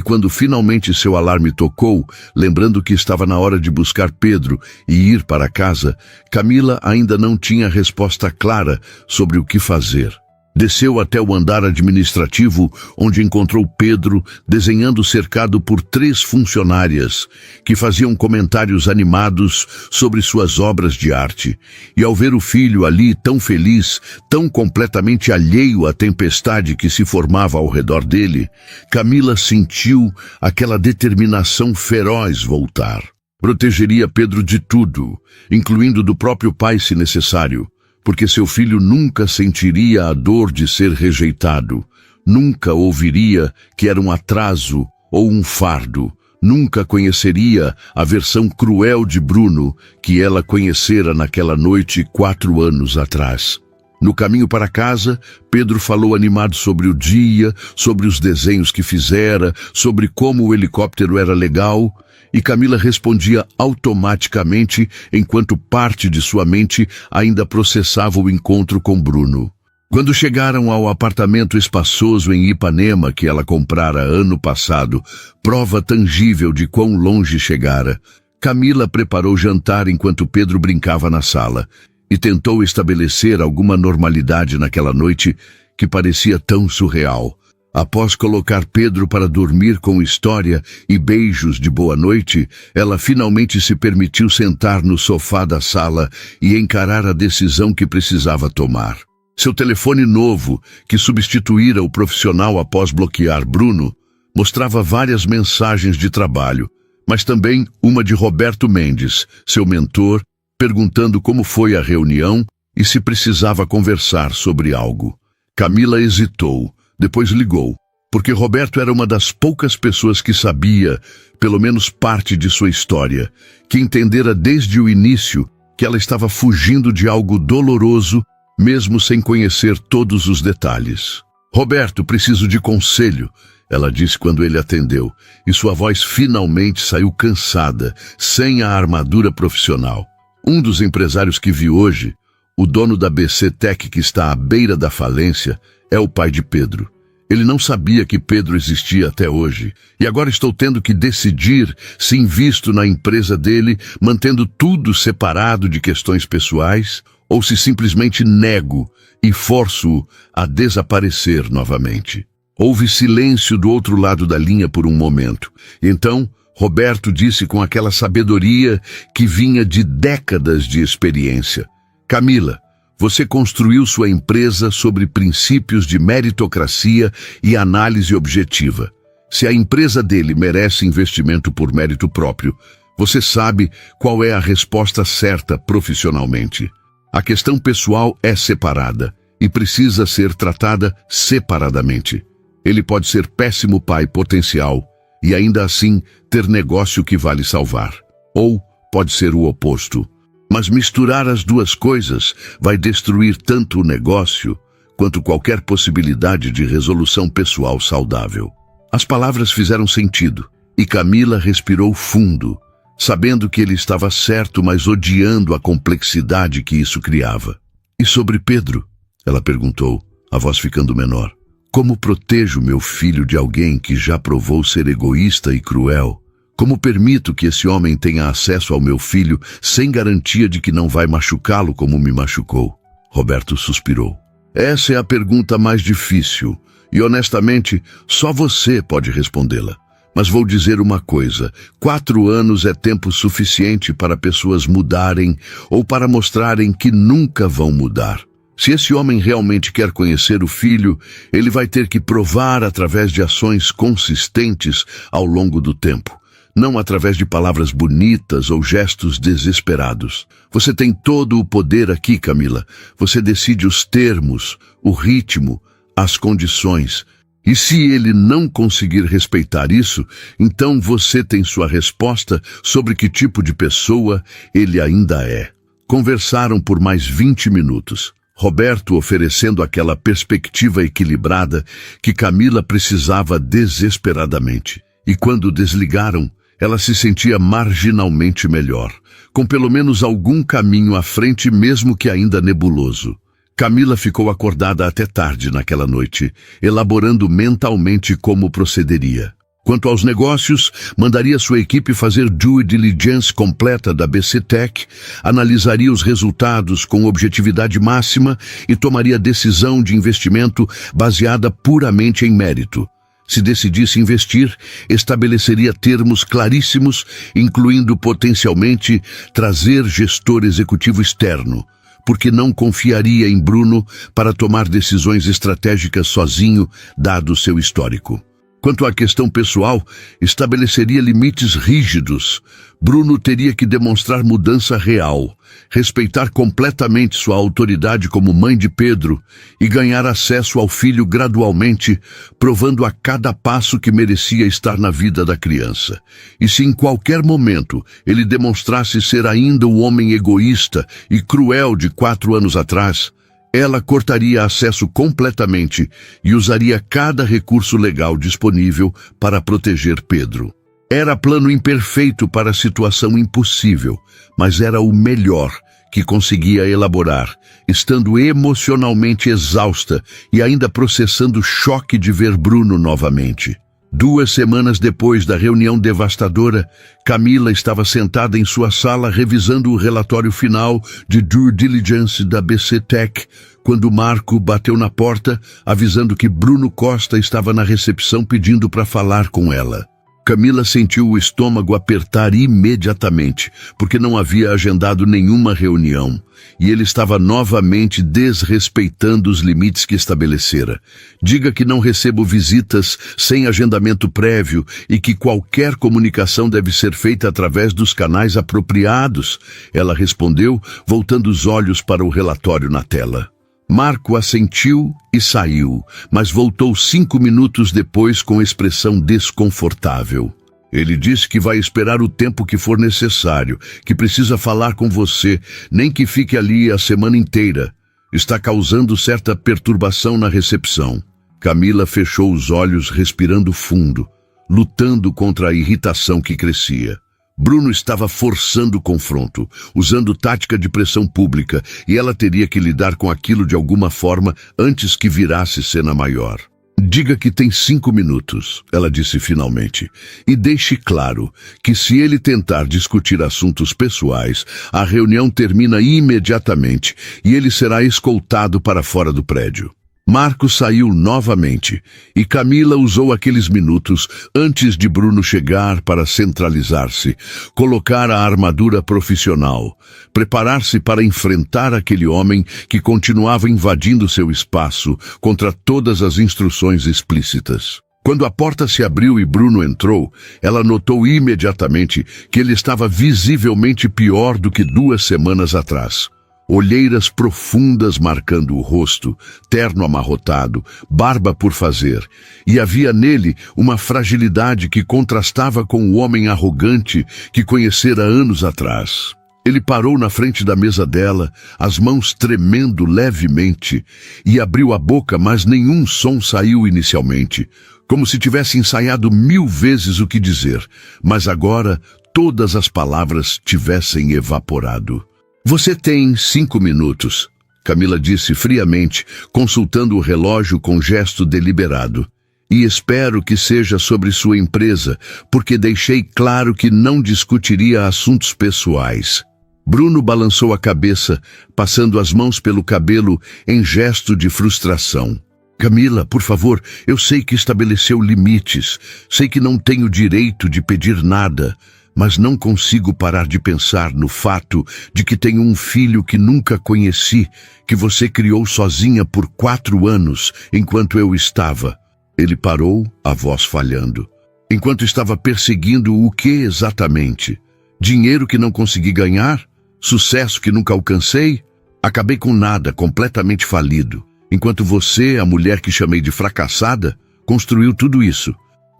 [SPEAKER 1] quando finalmente seu alarme tocou, lembrando que estava na hora de buscar Pedro e ir para casa, Camila ainda não tinha resposta clara sobre o que fazer. Desceu até o andar administrativo, onde encontrou Pedro desenhando cercado por 3 funcionárias, que faziam comentários animados sobre suas obras de arte. E ao ver o filho ali tão feliz, tão completamente alheio à tempestade que se formava ao redor dele, Camila sentiu aquela determinação feroz voltar. Protegeria Pedro de tudo, incluindo do próprio pai se necessário, porque seu filho nunca sentiria a dor de ser rejeitado, nunca ouviria que era um atraso ou um fardo, nunca conheceria a versão cruel de Bruno que ela conhecera naquela noite 4 anos atrás. No caminho para casa, Pedro falou animado sobre o dia, sobre os desenhos que fizera, sobre como o helicóptero era legal, e Camila respondia automaticamente enquanto parte de sua mente ainda processava o encontro com Bruno. Quando chegaram ao apartamento espaçoso em Ipanema que ela comprara ano passado, prova tangível de quão longe chegara, Camila preparou jantar enquanto Pedro brincava na sala e tentou estabelecer alguma normalidade naquela noite que parecia tão surreal. Após colocar Pedro para dormir com história e beijos de boa noite, ela finalmente se permitiu sentar no sofá da sala e encarar a decisão que precisava tomar. Seu telefone novo, que substituíra o profissional após bloquear Bruno, mostrava várias mensagens de trabalho, mas também uma de Roberto Mendes, seu mentor, perguntando como foi a reunião e se precisava conversar sobre algo. Camila hesitou, Depois ligou, porque Roberto era uma das poucas pessoas que sabia, pelo menos parte de sua história, que entendera desde o início que ela estava fugindo de algo doloroso, mesmo sem conhecer todos os detalhes. Roberto, preciso de conselho, ela disse quando ele atendeu, e sua voz finalmente saiu cansada, sem a armadura profissional. Um dos empresários que vi hoje, o dono da BC Tech que está à beira da falência, é o pai de Pedro. Ele não sabia que Pedro existia até hoje, e agora estou tendo que decidir se invisto na empresa dele, mantendo tudo separado de questões pessoais, ou se simplesmente nego e forço-o a desaparecer novamente. Houve silêncio do outro lado da linha por um momento. Então, Roberto disse com aquela sabedoria que vinha de décadas de experiência: Camila, você construiu sua empresa sobre princípios de meritocracia e análise objetiva. Se a empresa dele merece investimento por mérito próprio, você sabe qual é a resposta certa profissionalmente. A questão pessoal é separada e precisa ser tratada separadamente. Ele pode ser péssimo pai potencial e ainda assim ter negócio que vale salvar. Ou pode ser o oposto. Mas misturar as duas coisas vai destruir tanto o negócio quanto qualquer possibilidade de resolução pessoal saudável. As palavras fizeram sentido e Camila respirou fundo, sabendo que ele estava certo, mas odiando a complexidade que isso criava. E sobre Pedro? Ela perguntou, a voz ficando menor. Como protejo meu filho de alguém que já provou ser egoísta e cruel? Como permito que esse homem tenha acesso ao meu filho sem garantia de que não vai machucá-lo como me machucou? Roberto suspirou. Essa é a pergunta mais difícil e, honestamente, só você pode respondê-la. Mas vou dizer uma coisa, 4 anos é tempo suficiente para pessoas mudarem ou para mostrarem que nunca vão mudar. Se esse homem realmente quer conhecer o filho, ele vai ter que provar através de ações consistentes ao longo do tempo. Não através de palavras bonitas ou gestos desesperados. Você tem todo o poder aqui, Camila. Você decide os termos, o ritmo, as condições. E se ele não conseguir respeitar isso, então você tem sua resposta sobre que tipo de pessoa ele ainda é. Conversaram por mais 20 minutos. Roberto oferecendo aquela perspectiva equilibrada que Camila precisava desesperadamente. E quando desligaram, ela se sentia marginalmente melhor, com pelo menos algum caminho à frente, mesmo que ainda nebuloso. Camila ficou acordada até tarde naquela noite, elaborando mentalmente como procederia. Quanto aos negócios, mandaria sua equipe fazer due diligence completa da BC Tech, analisaria os resultados com objetividade máxima e tomaria decisão de investimento baseada puramente em mérito. Se decidisse investir, estabeleceria termos claríssimos, incluindo potencialmente trazer gestor executivo externo, porque não confiaria em Bruno para tomar decisões estratégicas sozinho, dado seu histórico. Quanto à questão pessoal, estabeleceria limites rígidos. Bruno teria que demonstrar mudança real, respeitar completamente sua autoridade como mãe de Pedro e ganhar acesso ao filho gradualmente, provando a cada passo que merecia estar na vida da criança. E se em qualquer momento ele demonstrasse ser ainda o homem egoísta e cruel de 4 anos atrás, ela cortaria acesso completamente e usaria cada recurso legal disponível para proteger Pedro. Era plano imperfeito para a situação impossível, mas era o melhor que conseguia elaborar, estando emocionalmente exausta e ainda processando o choque de ver Bruno novamente. 2 semanas depois da reunião devastadora, Camila estava sentada em sua sala revisando o relatório final de due diligence da BC Tech, quando Marco bateu na porta, avisando que Bruno Costa estava na recepção pedindo para falar com ela. Camila sentiu o estômago apertar imediatamente, porque não havia agendado nenhuma reunião, e ele estava novamente desrespeitando os limites que estabelecera. Diga que não recebo visitas sem agendamento prévio e que qualquer comunicação deve ser feita através dos canais apropriados, ela respondeu, voltando os olhos para o relatório na tela. Marco assentiu e saiu, mas voltou 5 minutos depois com expressão desconfortável. Ele disse que vai esperar o tempo que for necessário, que precisa falar com você, nem que fique ali a semana inteira. Está causando certa perturbação na recepção. Camila fechou os olhos, respirando fundo, lutando contra a irritação que crescia. Bruno estava forçando o confronto, usando tática de pressão pública, e ela teria que lidar com aquilo de alguma forma antes que virasse cena maior. Diga que tem 5 minutos, ela disse finalmente, e deixe claro que se ele tentar discutir assuntos pessoais, a reunião termina imediatamente e ele será escoltado para fora do prédio. Marco saiu novamente e Camila usou aqueles minutos antes de Bruno chegar para centralizar-se, colocar a armadura profissional, preparar-se para enfrentar aquele homem que continuava invadindo seu espaço contra todas as instruções explícitas. Quando a porta se abriu e Bruno entrou, ela notou imediatamente que ele estava visivelmente pior do que 2 semanas atrás. Olheiras profundas marcando o rosto, terno amarrotado, barba por fazer, e havia nele uma fragilidade que contrastava com o homem arrogante que conhecera anos atrás. Ele parou na frente da mesa dela, as mãos tremendo levemente, e abriu a boca, mas nenhum som saiu inicialmente, como se tivesse ensaiado 1000 vezes o que dizer, mas agora todas as palavras tivessem evaporado. Você tem 5 minutos, Camila disse friamente, consultando o relógio com gesto deliberado. E espero que seja sobre sua empresa, porque deixei claro que não discutiria assuntos pessoais. Bruno balançou a cabeça, passando as mãos pelo cabelo em gesto de frustração. Camila, por favor, eu sei que estabeleceu limites, sei que não tenho direito de pedir nada, mas não consigo parar de pensar no fato de que tenho um filho que nunca conheci, que você criou sozinha por 4 anos, enquanto eu estava. Ele parou, a voz falhando. Enquanto estava perseguindo o que exatamente? Dinheiro que não consegui ganhar? Sucesso que nunca alcancei? Acabei com nada, completamente falido. Enquanto você, a mulher que chamei de fracassada, construiu tudo isso.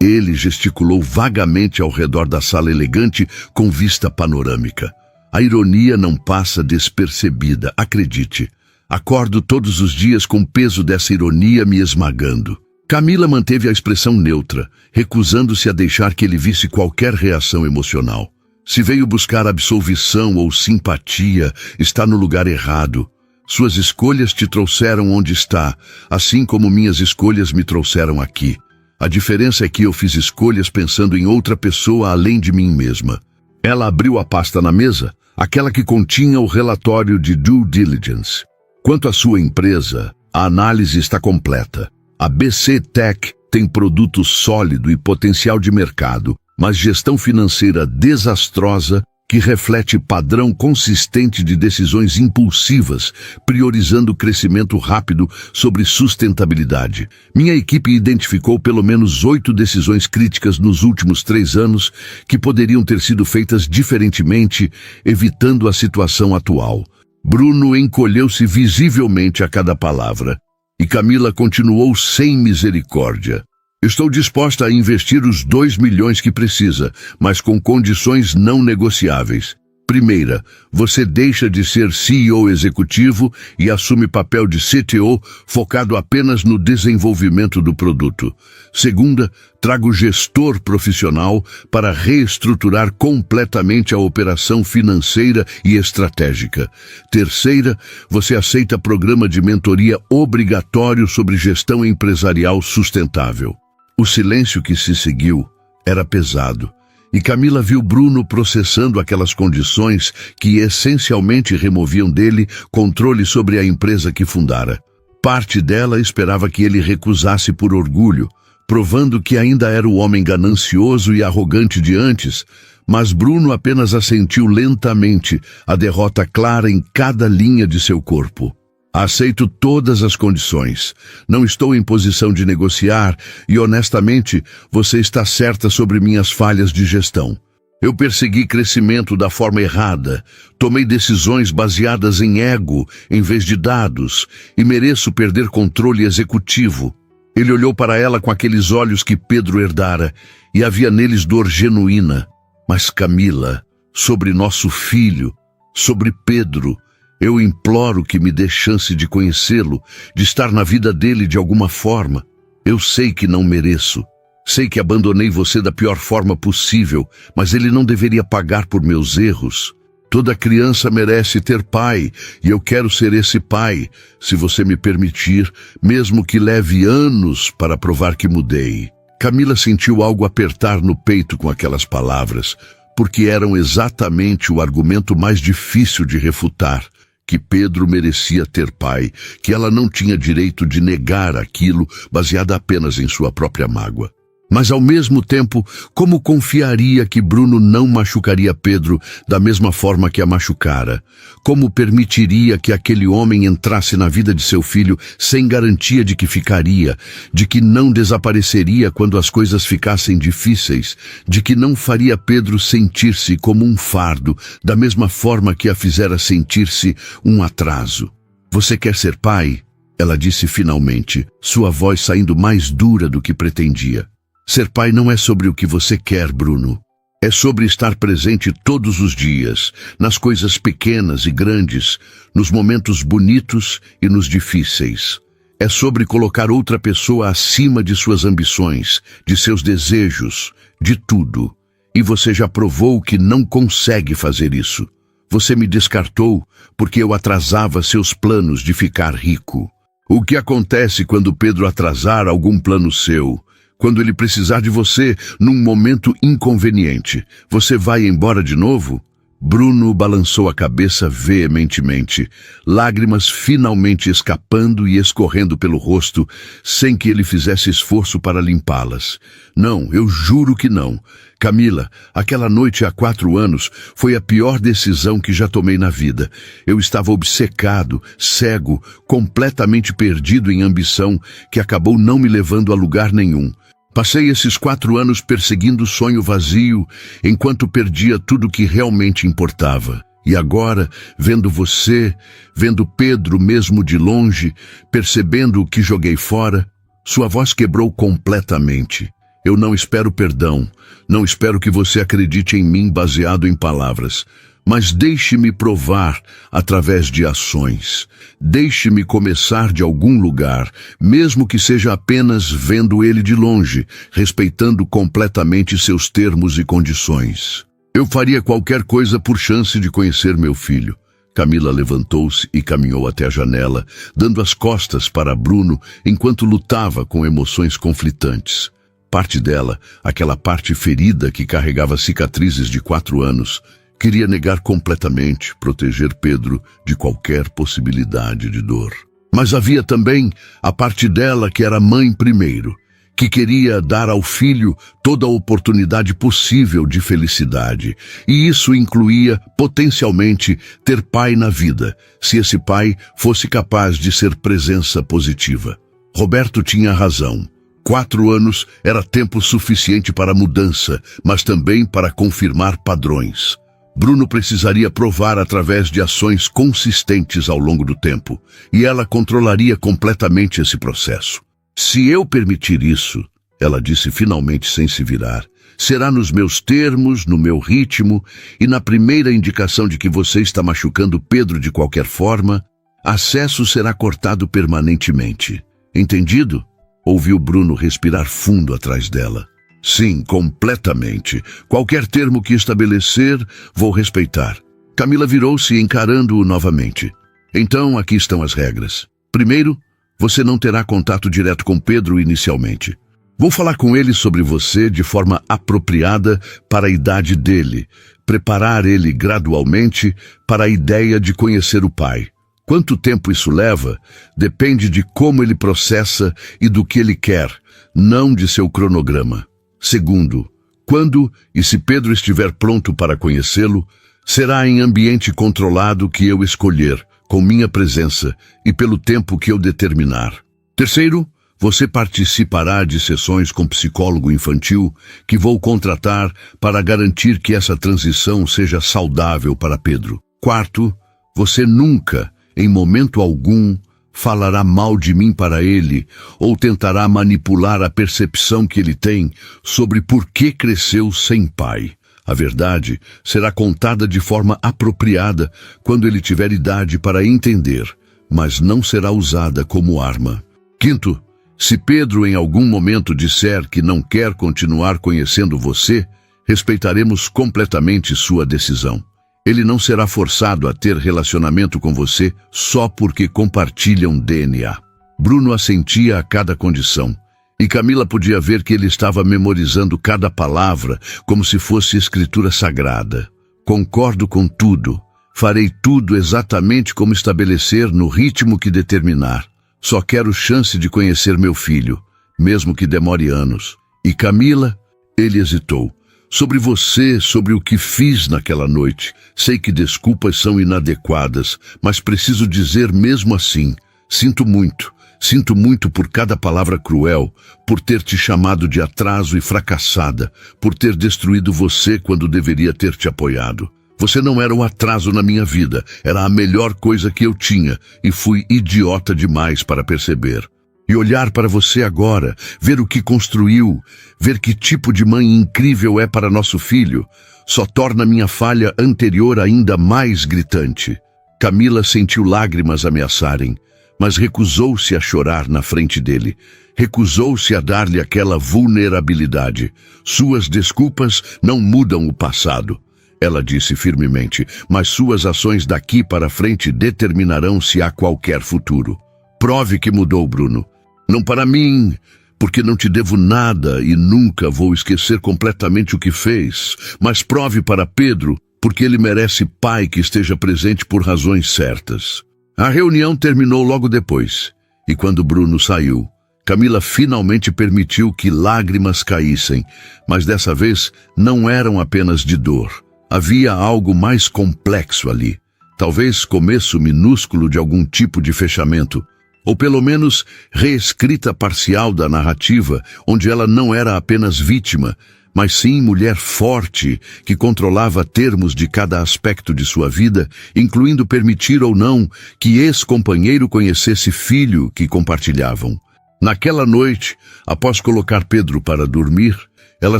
[SPEAKER 1] Ele gesticulou vagamente ao redor da sala elegante com vista panorâmica. A ironia não passa despercebida, acredite. Acordo todos os dias com o peso dessa ironia me esmagando. Camila manteve a expressão neutra, recusando-se a deixar que ele visse qualquer reação emocional. Se veio buscar absolvição ou simpatia, está no lugar errado. Suas escolhas te trouxeram onde está, assim como minhas escolhas me trouxeram aqui. A diferença é que eu fiz escolhas pensando em outra pessoa além de mim mesma. Ela abriu a pasta na mesa, aquela que continha o relatório de due diligence. Quanto à sua empresa, a análise está completa. A BC Tech tem produto sólido e potencial de mercado, mas gestão financeira desastrosa que reflete padrão consistente de decisões impulsivas, priorizando crescimento rápido sobre sustentabilidade. Minha equipe identificou pelo menos 8 decisões críticas nos últimos 3 anos que poderiam ter sido feitas diferentemente, evitando a situação atual. Bruno encolheu-se visivelmente a cada palavra, e Camila continuou sem misericórdia. Estou disposta a investir os 2 milhões que precisa, mas com condições não negociáveis. Primeira, você deixa de ser CEO executivo e assume papel de CTO focado apenas no desenvolvimento do produto. Segunda, trago gestor profissional para reestruturar completamente a operação financeira e estratégica. Terceira, você aceita programa de mentoria obrigatório sobre gestão empresarial sustentável. O silêncio que se seguiu era pesado, e Camila viu Bruno processando aquelas condições que essencialmente removiam dele controle sobre a empresa que fundara. Parte dela esperava que ele recusasse por orgulho, provando que ainda era o homem ganancioso e arrogante de antes, mas Bruno apenas assentiu lentamente, a derrota clara em cada linha de seu corpo. Aceito todas as condições. Não estou em posição de negociar e, honestamente, você está certa sobre minhas falhas de gestão. Eu persegui crescimento da forma errada, tomei decisões baseadas em ego em vez de dados e mereço perder controle executivo. Ele olhou para ela com aqueles olhos que Pedro herdara e havia neles dor genuína. Mas Camila, sobre nosso filho, sobre Pedro, eu imploro que me dê chance de conhecê-lo, de estar na vida dele de alguma forma. Eu sei que não mereço. Sei que abandonei você da pior forma possível, mas ele não deveria pagar por meus erros. Toda criança merece ter pai, e eu quero ser esse pai, se você me permitir, mesmo que leve anos para provar que mudei. Camila sentiu algo apertar no peito com aquelas palavras, porque eram exatamente o argumento mais difícil de refutar, que Pedro merecia ter pai, que ela não tinha direito de negar aquilo baseada apenas em sua própria mágoa. Mas, ao mesmo tempo, como confiaria que Bruno não machucaria Pedro da mesma forma que a machucara? Como permitiria que aquele homem entrasse na vida de seu filho sem garantia de que ficaria, de que não desapareceria quando as coisas ficassem difíceis, de que não faria Pedro sentir-se como um fardo, da mesma forma que a fizera sentir-se um atraso? Você quer ser pai? Ela disse finalmente, sua voz saindo mais dura do que pretendia. Ser pai não é sobre o que você quer, Bruno. É sobre estar presente todos os dias, nas coisas pequenas e grandes, nos momentos bonitos e nos difíceis. É sobre colocar outra pessoa acima de suas ambições, de seus desejos, de tudo. E você já provou que não consegue fazer isso. Você me descartou porque eu atrasava seus planos de ficar rico. O que acontece quando Pedro atrasar algum plano seu? Quando ele precisar de você num momento inconveniente, você vai embora de novo? Bruno balançou a cabeça veementemente, lágrimas finalmente escapando e escorrendo pelo rosto, sem que ele fizesse esforço para limpá-las. Não, eu juro que não. Camila, aquela noite há 4 anos foi a pior decisão que já tomei na vida. Eu estava obcecado, cego, completamente perdido em ambição, que acabou não me levando a lugar nenhum. Passei esses 4 anos perseguindo o sonho vazio, enquanto perdia tudo que realmente importava. E agora, vendo você, vendo Pedro mesmo de longe, percebendo o que joguei fora, sua voz quebrou completamente. Eu não espero perdão, não espero que você acredite em mim baseado em palavras. Mas deixe-me provar através de ações. Deixe-me começar de algum lugar, mesmo que seja apenas vendo ele de longe, respeitando completamente seus termos e condições. Eu faria qualquer coisa por chance de conhecer meu filho. Camila levantou-se e caminhou até a janela, dando as costas para Bruno enquanto lutava com emoções conflitantes. Parte dela, aquela parte ferida que carregava cicatrizes de 4 anos, queria negar completamente, proteger Pedro de qualquer possibilidade de dor. Mas havia também a parte dela que era mãe primeiro, que queria dar ao filho toda a oportunidade possível de felicidade. E isso incluía, potencialmente, ter pai na vida, se esse pai fosse capaz de ser presença positiva. Roberto tinha razão. 4 anos era tempo suficiente para mudança, mas também para confirmar padrões. Bruno precisaria provar através de ações consistentes ao longo do tempo, e ela controlaria completamente esse processo. Se eu permitir isso, ela disse finalmente sem se virar, será nos meus termos, no meu ritmo, e na primeira indicação de que você está machucando Pedro de qualquer forma, acesso será cortado permanentemente. Entendido? Ouviu Bruno respirar fundo atrás dela. Sim, completamente. Qualquer termo que estabelecer, vou respeitar. Camila virou-se encarando-o novamente. Então, aqui estão as regras. Primeiro, você não terá contato direto com Pedro inicialmente. Vou falar com ele sobre você de forma apropriada para a idade dele, preparar ele gradualmente para a ideia de conhecer o pai. Quanto tempo isso leva, depende de como ele processa e do que ele quer, não de seu cronograma. Segundo, quando e se Pedro estiver pronto para conhecê-lo, será em ambiente controlado que eu escolher, com minha presença e pelo tempo que eu determinar. Terceiro, Você participará de sessões com psicólogo infantil que vou contratar para garantir que essa transição seja saudável para Pedro. Quarto, você nunca, em momento algum, falará mal de mim para ele ou tentará manipular a percepção que ele tem sobre por que cresceu sem pai. A verdade será contada de forma apropriada quando ele tiver idade para entender, mas não será usada como arma. Quinto, se Pedro em algum momento disser que não quer continuar conhecendo você, respeitaremos completamente sua decisão. Ele não será forçado a ter relacionamento com você só porque compartilham DNA. Bruno assentia a cada condição, e Camila podia ver que ele estava memorizando cada palavra como se fosse escritura sagrada. Concordo com tudo. Farei tudo exatamente como estabelecer no ritmo que determinar. Só quero chance de conhecer meu filho, mesmo que demore anos. E Camila, ele hesitou. Sobre você, sobre o que fiz naquela noite. Sei que desculpas são inadequadas, mas preciso dizer mesmo assim. Sinto muito por cada palavra cruel, por ter te chamado de atraso e fracassada, por ter destruído você quando deveria ter te apoiado. Você não era um atraso na minha vida, era a melhor coisa que eu tinha, e fui idiota demais para perceber. E olhar para você agora, ver o que construiu, ver que tipo de mãe incrível é para nosso filho, só torna minha falha anterior ainda mais gritante. Camila sentiu lágrimas ameaçarem, mas recusou-se a chorar na frente dele. Recusou-se a dar-lhe aquela vulnerabilidade. Suas desculpas não mudam o passado. Ela disse firmemente, mas suas ações daqui para frente determinarão se há qualquer futuro. Prove que mudou, Bruno. Não para mim, porque não te devo nada e nunca vou esquecer completamente o que fez, mas prove para Pedro, porque ele merece pai que esteja presente por razões certas. A reunião terminou logo depois, e quando Bruno saiu, Camila finalmente permitiu que lágrimas caíssem, mas dessa vez não eram apenas de dor. Havia algo mais complexo ali, talvez começo minúsculo de algum tipo de fechamento, ou pelo menos reescrita parcial da narrativa, onde ela não era apenas vítima, mas sim mulher forte que controlava termos de cada aspecto de sua vida, incluindo permitir ou não que ex-companheiro conhecesse filho que compartilhavam. Naquela noite, após colocar Pedro para dormir, ela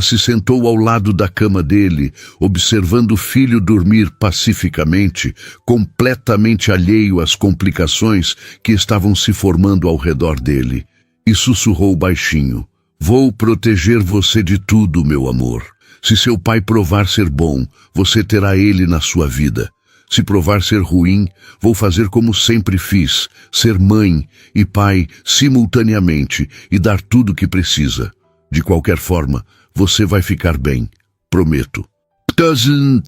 [SPEAKER 1] se sentou ao lado da cama dele, observando o filho dormir pacificamente, completamente alheio às complicações que estavam se formando ao redor dele, e sussurrou baixinho: "Vou proteger você de tudo, meu amor. Se seu pai provar ser bom, você terá ele na sua vida. Se provar ser ruim, vou fazer como sempre fiz, ser mãe e pai simultaneamente e dar tudo o que precisa. De qualquer forma, você vai ficar bem, prometo."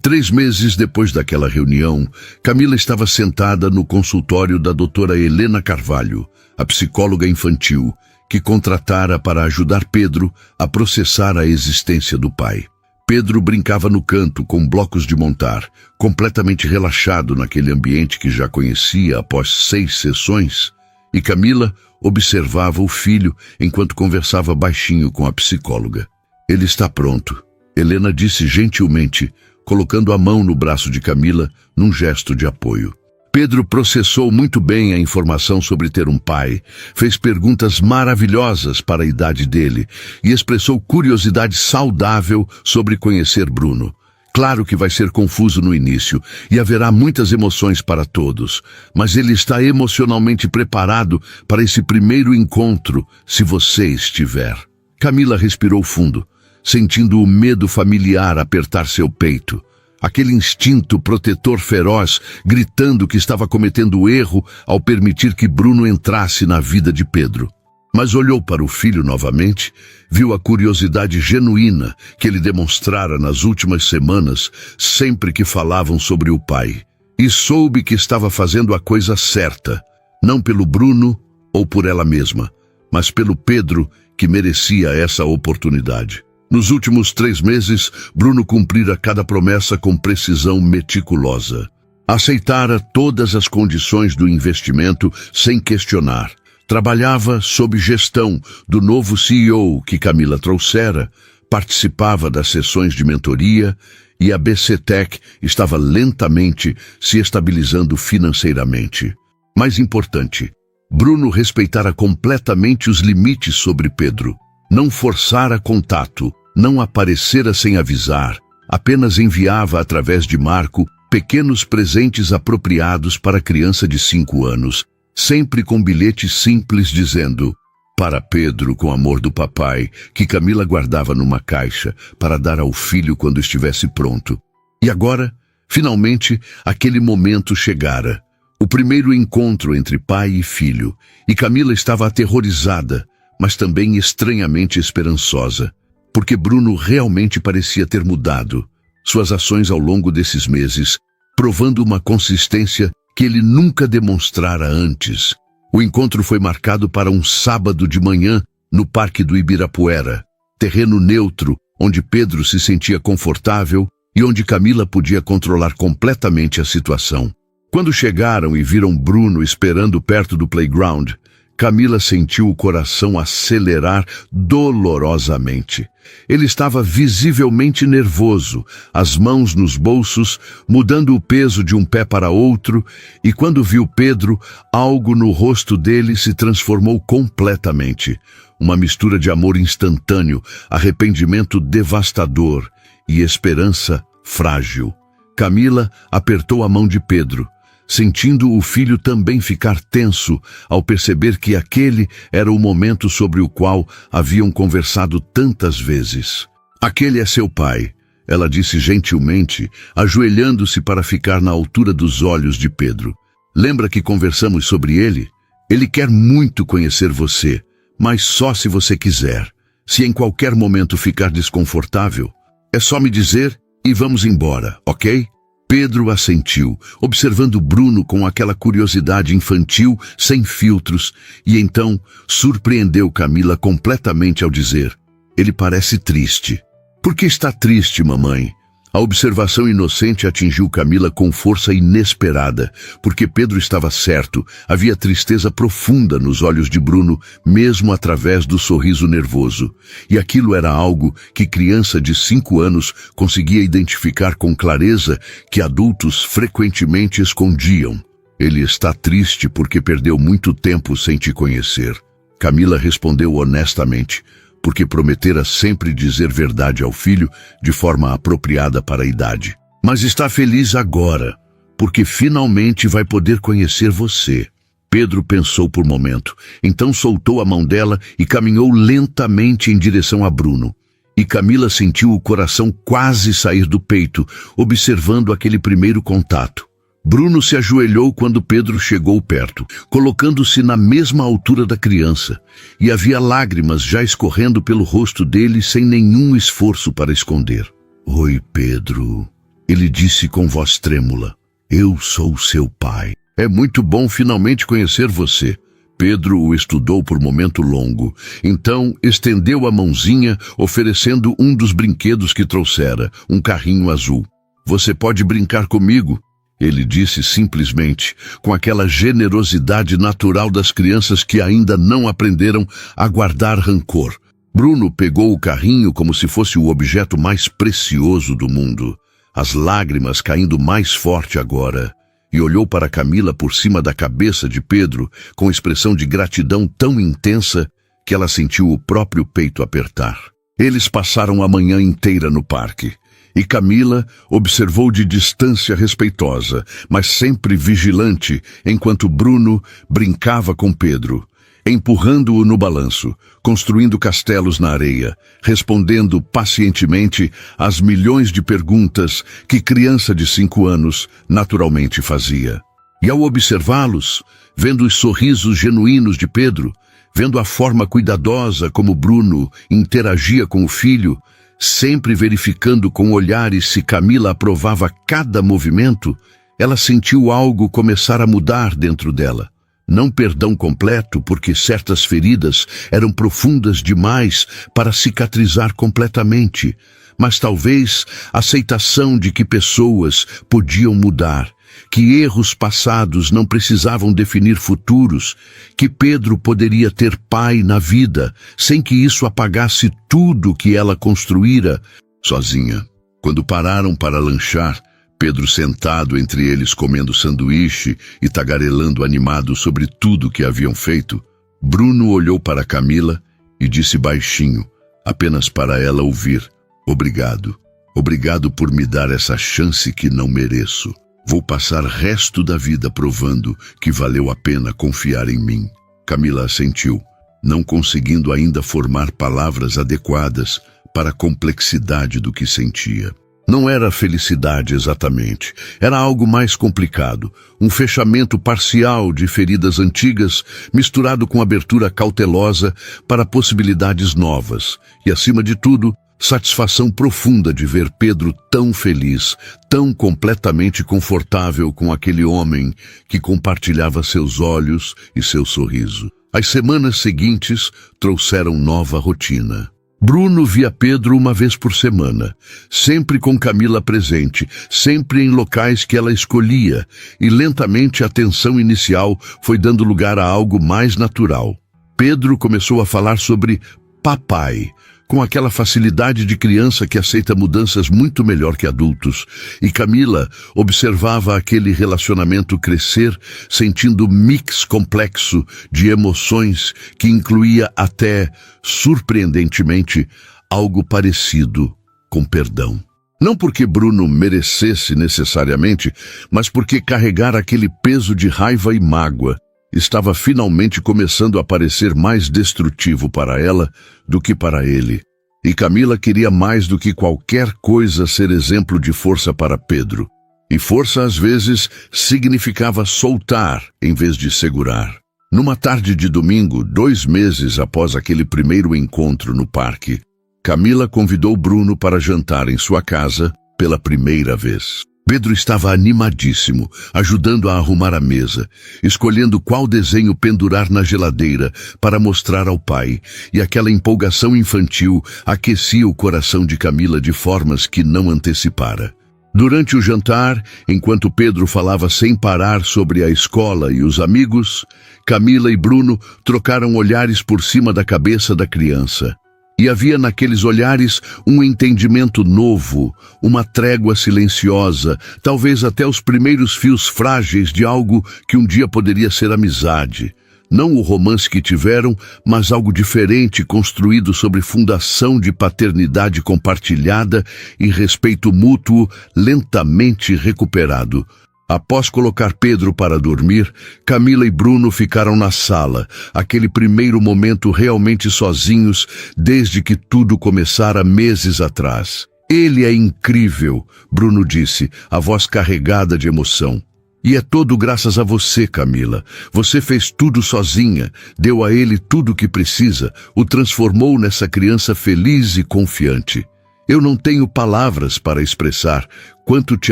[SPEAKER 1] 3 meses depois daquela reunião, Camila estava sentada no consultório da doutora Helena Carvalho, a psicóloga infantil, que contratara para ajudar Pedro a processar a existência do pai. Pedro brincava no canto com blocos de montar, completamente relaxado naquele ambiente que já conhecia após 6 sessões, e Camila observava o filho enquanto conversava baixinho com a psicóloga. "Ele está pronto", Helena disse gentilmente, colocando a mão no braço de Camila num gesto de apoio. Pedro processou muito bem a informação sobre ter um pai, fez perguntas maravilhosas para a idade dele e expressou curiosidade saudável sobre conhecer Bruno. Claro que vai ser confuso no início e haverá muitas emoções para todos, mas ele está emocionalmente preparado para esse primeiro encontro, se você estiver. Camila respirou fundo, sentindo o medo familiar apertar seu peito. Aquele instinto protetor feroz gritando que estava cometendo erro ao permitir que Bruno entrasse na vida de Pedro. Mas olhou para o filho novamente, viu a curiosidade genuína que ele demonstrara nas últimas semanas, sempre que falavam sobre o pai, e soube que estava fazendo a coisa certa, não pelo Bruno ou por ela mesma, mas pelo Pedro, que merecia essa oportunidade. Nos últimos 3 meses, Bruno cumprira cada promessa com precisão meticulosa. Aceitara todas as condições do investimento sem questionar. Trabalhava sob gestão do novo CEO que Camila trouxera, participava das sessões de mentoria e a BCTech estava lentamente se estabilizando financeiramente. Mais importante, Bruno respeitara completamente os limites sobre Pedro. Não forçara contato, não aparecera sem avisar, apenas enviava através de Marco pequenos presentes apropriados para a criança de 5 anos, sempre com bilhete simples dizendo: para Pedro, com amor do papai, que Camila guardava numa caixa para dar ao filho quando estivesse pronto. E agora, finalmente, aquele momento chegara. O primeiro encontro entre pai e filho, e Camila estava aterrorizada, mas também estranhamente esperançosa, porque Bruno realmente parecia ter mudado suas ações ao longo desses meses, provando uma consistência que ele nunca demonstrara antes. O encontro foi marcado para um sábado de manhã no Parque do Ibirapuera, terreno neutro, onde Pedro se sentia confortável e onde Camila podia controlar completamente a situação. Quando chegaram e viram Bruno esperando perto do playground, Camila sentiu o coração acelerar dolorosamente. Ele estava visivelmente nervoso, as mãos nos bolsos, mudando o peso de um pé para outro, e quando viu Pedro, algo no rosto dele se transformou completamente. Uma mistura de amor instantâneo, arrependimento devastador e esperança frágil. Camila apertou a mão de Pedro, sentindo o filho também ficar tenso ao perceber que aquele era o momento sobre o qual haviam conversado tantas vezes. Aquele é seu pai, ela disse gentilmente, ajoelhando-se para ficar na altura dos olhos de Pedro. Lembra que conversamos sobre ele? Ele quer muito conhecer você, mas só se você quiser. Se em qualquer momento ficar desconfortável, é só me dizer e vamos embora, ok? Pedro assentiu, observando Bruno com aquela curiosidade infantil, sem filtros, e então surpreendeu Camila completamente ao dizer: ele parece triste. Por que está triste, mamãe? A observação inocente atingiu Camila com força inesperada, porque Pedro estava certo, havia tristeza profunda nos olhos de Bruno, mesmo através do sorriso nervoso. E aquilo era algo que criança de 5 anos conseguia identificar com clareza que adultos frequentemente escondiam. Ele está triste porque perdeu muito tempo sem te conhecer. Camila respondeu honestamente, porque prometera sempre dizer verdade ao filho de forma apropriada para a idade. Mas está feliz agora, porque finalmente vai poder conhecer você. Pedro pensou por um momento, então soltou a mão dela e caminhou lentamente em direção a Bruno. E Camila sentiu o coração quase sair do peito, observando aquele primeiro contato. Bruno se ajoelhou quando Pedro chegou perto, colocando-se na mesma altura da criança, e havia lágrimas já escorrendo pelo rosto dele sem nenhum esforço para esconder. Oi, Pedro, ele disse com voz trêmula. Eu sou seu pai. É muito bom finalmente conhecer você. Pedro o estudou por um momento longo, então estendeu a mãozinha, oferecendo um dos brinquedos que trouxera, um carrinho azul. Você pode brincar comigo? Ele disse simplesmente, com aquela generosidade natural das crianças que ainda não aprenderam a guardar rancor. Bruno pegou o carrinho como se fosse o objeto mais precioso do mundo, as lágrimas caindo mais forte agora, e olhou para Camila por cima da cabeça de Pedro com expressão de gratidão tão intensa que ela sentiu o próprio peito apertar. Eles passaram a manhã inteira no parque. E Camila observou de distância respeitosa, mas sempre vigilante, enquanto Bruno brincava com Pedro, empurrando-o no balanço, construindo castelos na areia, respondendo pacientemente às milhões de perguntas que criança de 5 anos naturalmente fazia. E ao observá-los, vendo os sorrisos genuínos de Pedro, vendo a forma cuidadosa como Bruno interagia com o filho, sempre verificando com olhares se Camila aprovava cada movimento, ela sentiu algo começar a mudar dentro dela. Não perdão completo, porque certas feridas eram profundas demais para cicatrizar completamente, mas talvez aceitação de que pessoas podiam mudar, que erros passados não precisavam definir futuros, que Pedro poderia ter pai na vida, sem que isso apagasse tudo que ela construíra sozinha. Quando pararam para lanchar, Pedro sentado entre eles comendo sanduíche e tagarelando animado sobre tudo que haviam feito, Bruno olhou para Camila e disse baixinho, apenas para ela ouvir: "Obrigado. Obrigado por me dar essa chance que não mereço. Vou passar o resto da vida provando que valeu a pena confiar em mim." Camila assentiu, não conseguindo ainda formar palavras adequadas para a complexidade do que sentia. Não era felicidade exatamente, era algo mais complicado, um fechamento parcial de feridas antigas misturado com abertura cautelosa para possibilidades novas e, acima de tudo, satisfação profunda de ver Pedro tão feliz, tão completamente confortável com aquele homem que compartilhava seus olhos e seu sorriso. As semanas seguintes trouxeram nova rotina. Bruno via Pedro uma vez por semana, sempre com Camila presente, sempre em locais que ela escolhia, e lentamente a tensão inicial foi dando lugar a algo mais natural. Pedro começou a falar sobre papai, com aquela facilidade de criança que aceita mudanças muito melhor que adultos, e Camila observava aquele relacionamento crescer, sentindo um mix complexo de emoções que incluía até, surpreendentemente, algo parecido com perdão. Não porque Bruno merecesse necessariamente, mas porque carregar aquele peso de raiva e mágoa estava finalmente começando a parecer mais destrutivo para ela do que para ele. E Camila queria mais do que qualquer coisa ser exemplo de força para Pedro. E força, às vezes, significava soltar em vez de segurar. Numa tarde de domingo, 2 meses após aquele primeiro encontro no parque, Camila convidou Bruno para jantar em sua casa pela primeira vez. Pedro estava animadíssimo, ajudando a arrumar a mesa, escolhendo qual desenho pendurar na geladeira para mostrar ao pai, e aquela empolgação infantil aquecia o coração de Camila de formas que não antecipara. Durante o jantar, enquanto Pedro falava sem parar sobre a escola e os amigos, Camila e Bruno trocaram olhares por cima da cabeça da criança. E havia naqueles olhares um entendimento novo, uma trégua silenciosa, talvez até os primeiros fios frágeis de algo que um dia poderia ser amizade. Não o romance que tiveram, mas algo diferente construído sobre fundação de paternidade compartilhada e respeito mútuo lentamente recuperado. Após colocar Pedro para dormir, Camila e Bruno ficaram na sala, aquele primeiro momento realmente sozinhos desde que tudo começara meses atrás. "Ele é incrível", Bruno disse, a voz carregada de emoção. "E é todo graças a você, Camila. Você fez tudo sozinha, deu a ele tudo o que precisa, o transformou nessa criança feliz e confiante. Eu não tenho palavras para expressar quanto te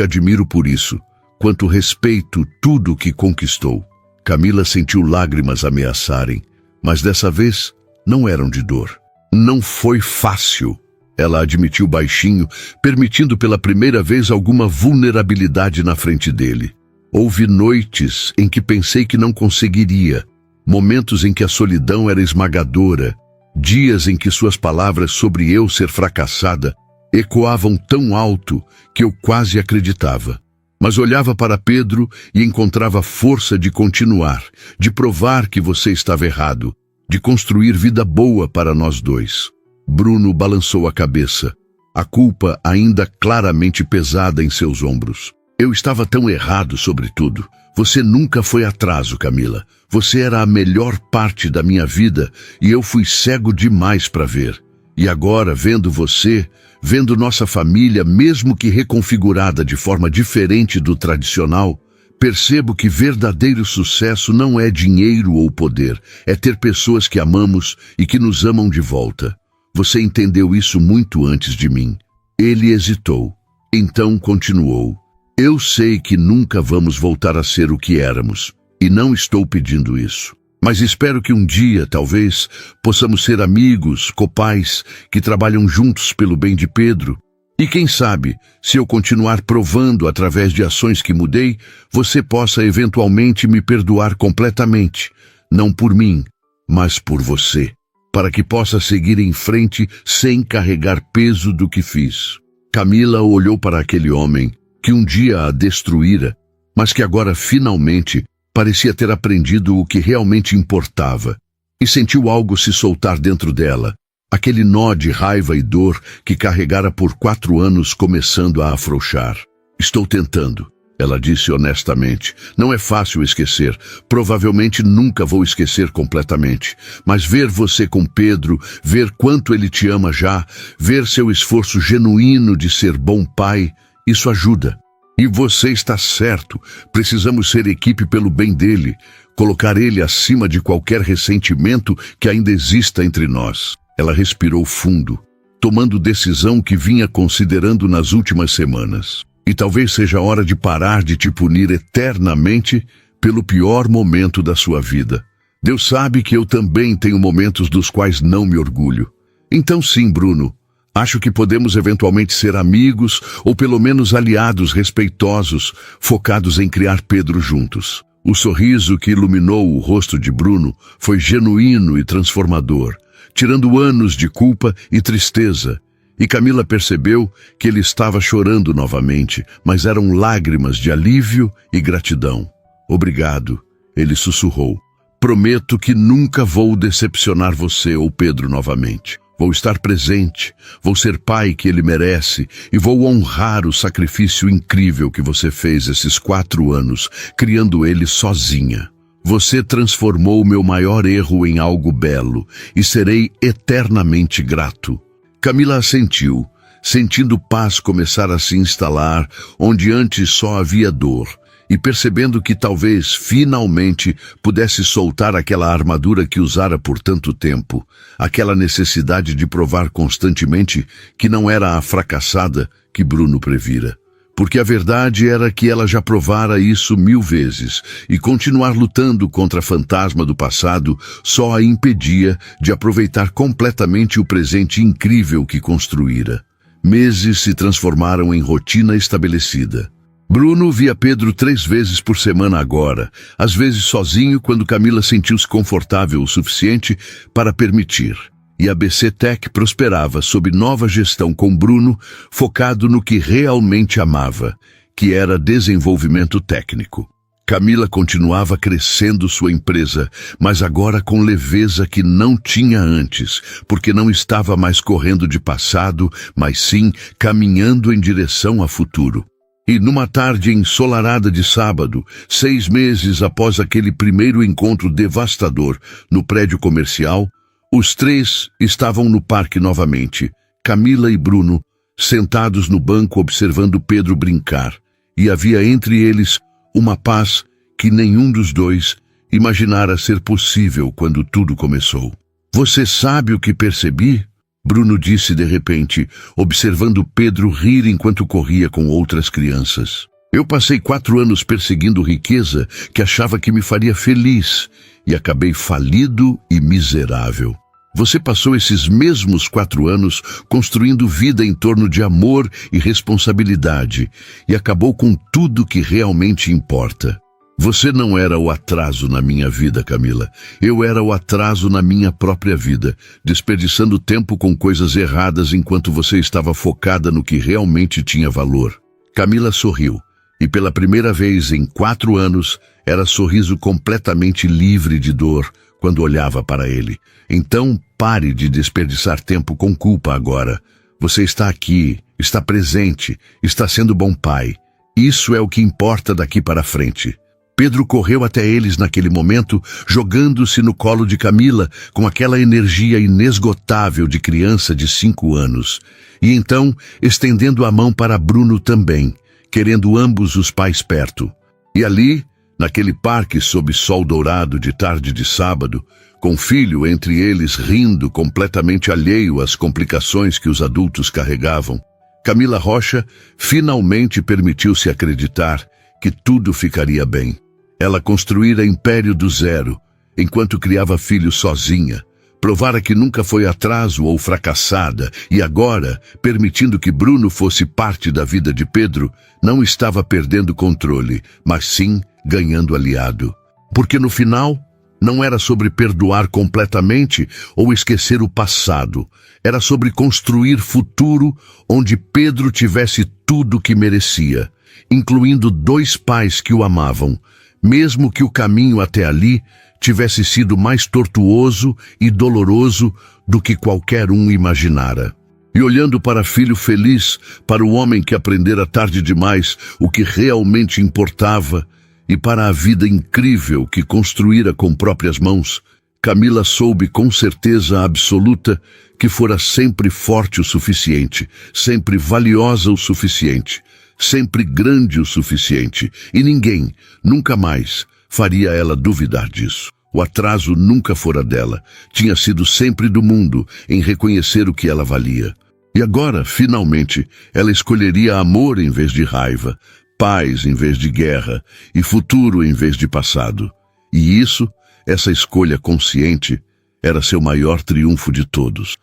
[SPEAKER 1] admiro por isso. Quanto respeito tudo o que conquistou." Camila sentiu lágrimas ameaçarem, mas dessa vez não eram de dor. "Não foi fácil", ela admitiu baixinho, permitindo pela primeira vez alguma vulnerabilidade na frente dele. "Houve noites em que pensei que não conseguiria, momentos em que a solidão era esmagadora, dias em que suas palavras sobre eu ser fracassada ecoavam tão alto que eu quase acreditava. Mas olhava para Pedro e encontrava força de continuar, de provar que você estava errado, de construir vida boa para nós dois." Bruno balançou a cabeça, a culpa ainda claramente pesada em seus ombros. "Eu estava tão errado sobre tudo. Você nunca foi atraso, Camila. Você era a melhor parte da minha vida e eu fui cego demais para ver. E agora, vendo você, vendo nossa família, mesmo que reconfigurada de forma diferente do tradicional, percebo que verdadeiro sucesso não é dinheiro ou poder, é ter pessoas que amamos e que nos amam de volta. Você entendeu isso muito antes de mim." Ele hesitou, então continuou: "Eu sei que nunca vamos voltar a ser o que éramos, e não estou pedindo isso. Mas espero que um dia, talvez, possamos ser amigos, copais, que trabalham juntos pelo bem de Pedro, E quem sabe, se eu continuar provando através de ações que mudei, você possa eventualmente me perdoar completamente, não por mim, mas por você, para que possa seguir em frente sem carregar peso do que fiz. Camila olhou para aquele homem que um dia a destruíra, mas que agora finalmente parecia ter aprendido o que realmente importava, e sentiu algo se soltar dentro dela, aquele nó de raiva e dor que carregara por 4 anos começando a afrouxar. Estou tentando, ela disse honestamente. Não é fácil esquecer, provavelmente nunca vou esquecer completamente, mas ver você com Pedro, ver quanto ele te ama já, ver seu esforço genuíno de ser bom pai, isso ajuda. E você está certo, precisamos ser equipe pelo bem dele, colocar ele acima de qualquer ressentimento que ainda exista entre nós. Ela respirou fundo, tomando decisão que vinha considerando nas últimas semanas. E talvez seja a hora de parar de te punir eternamente pelo pior momento da sua vida. Deus sabe que eu também tenho momentos dos quais não me orgulho. Então sim, Bruno, acho que podemos eventualmente ser amigos ou pelo menos aliados respeitosos, focados em criar Pedro juntos. O sorriso que iluminou o rosto de Bruno foi genuíno e transformador, tirando anos de culpa e tristeza, e Camila percebeu que ele estava chorando novamente, mas eram lágrimas de alívio e gratidão. Obrigado, ele sussurrou. Prometo que nunca vou decepcionar você ou Pedro novamente. Vou estar presente, vou ser pai que ele merece e vou honrar o sacrifício incrível que você fez esses 4 anos, criando ele sozinha. Você transformou o meu maior erro em algo belo e serei eternamente grato. Camila assentiu, sentindo paz começar a se instalar onde antes só havia dor, e percebendo que talvez finalmente pudesse soltar aquela armadura que usara por tanto tempo, aquela necessidade de provar constantemente que não era a fracassada que Bruno previra. Porque a verdade era que ela já provara isso 1000 vezes, e continuar lutando contra a fantasma do passado só a impedia de aproveitar completamente o presente incrível que construíra. Meses se transformaram em rotina estabelecida. Bruno via Pedro 3 vezes por semana agora, às vezes sozinho quando Camila sentiu-se confortável o suficiente para permitir. E a BC Tech prosperava sob nova gestão com Bruno, focado no que realmente amava, que era desenvolvimento técnico. Camila continuava crescendo sua empresa, mas agora com leveza que não tinha antes, porque não estava mais correndo de passado, mas sim caminhando em direção a futuro. E numa tarde ensolarada de sábado, 6 meses após aquele primeiro encontro devastador no prédio comercial, os 3 estavam no parque novamente, Camila e Bruno, sentados no banco observando Pedro brincar, e havia entre eles uma paz que nenhum dos dois imaginara ser possível quando tudo começou. Você sabe o que percebi? Bruno disse de repente, observando Pedro rir enquanto corria com outras crianças. Eu passei 4 anos perseguindo riqueza que achava que me faria feliz, e acabei falido e miserável. Você passou esses mesmos 4 anos construindo vida em torno de amor e responsabilidade e acabou com tudo que realmente importa. Você não era o atraso na minha vida, Camila. Eu era o atraso na minha própria vida, desperdiçando tempo com coisas erradas enquanto você estava focada no que realmente tinha valor. Camila sorriu, e pela primeira vez em 4 anos, era sorriso completamente livre de dor quando olhava para ele. Então, pare de desperdiçar tempo com culpa agora. Você está aqui, está presente, está sendo bom pai. Isso é o que importa daqui para frente. Pedro correu até eles naquele momento, jogando-se no colo de Camila com aquela energia inesgotável de criança de 5 anos. E então, estendendo a mão para Bruno também, querendo ambos os pais perto. E ali, naquele parque sob sol dourado de tarde de sábado, com o filho entre eles rindo completamente alheio às complicações que os adultos carregavam, Camila Rocha finalmente permitiu-se acreditar que tudo ficaria bem. Ela construíra império do zero, enquanto criava filhos sozinha, Provara que nunca foi atraso ou fracassada, e agora, permitindo que Bruno fosse parte da vida de Pedro, não estava perdendo controle, mas sim ganhando aliado. Porque no final, não era sobre perdoar completamente ou esquecer o passado. Era sobre construir futuro onde Pedro tivesse tudo o que merecia, incluindo 2 pais que o amavam, mesmo que o caminho até ali tivesse sido mais tortuoso e doloroso do que qualquer um imaginara. E olhando para filho feliz, para o homem que aprendera tarde demais o que realmente importava, e para a vida incrível que construíra com próprias mãos, Camila soube com certeza absoluta que fora sempre forte o suficiente, sempre valiosa o suficiente, sempre grande o suficiente, e ninguém, nunca mais, faria ela duvidar disso. O atraso nunca fora dela, tinha sido sempre do mundo em reconhecer o que ela valia. E agora, finalmente, ela escolheria amor em vez de raiva, paz em vez de guerra e futuro em vez de passado. E isso, essa escolha consciente, era seu maior triunfo de todos.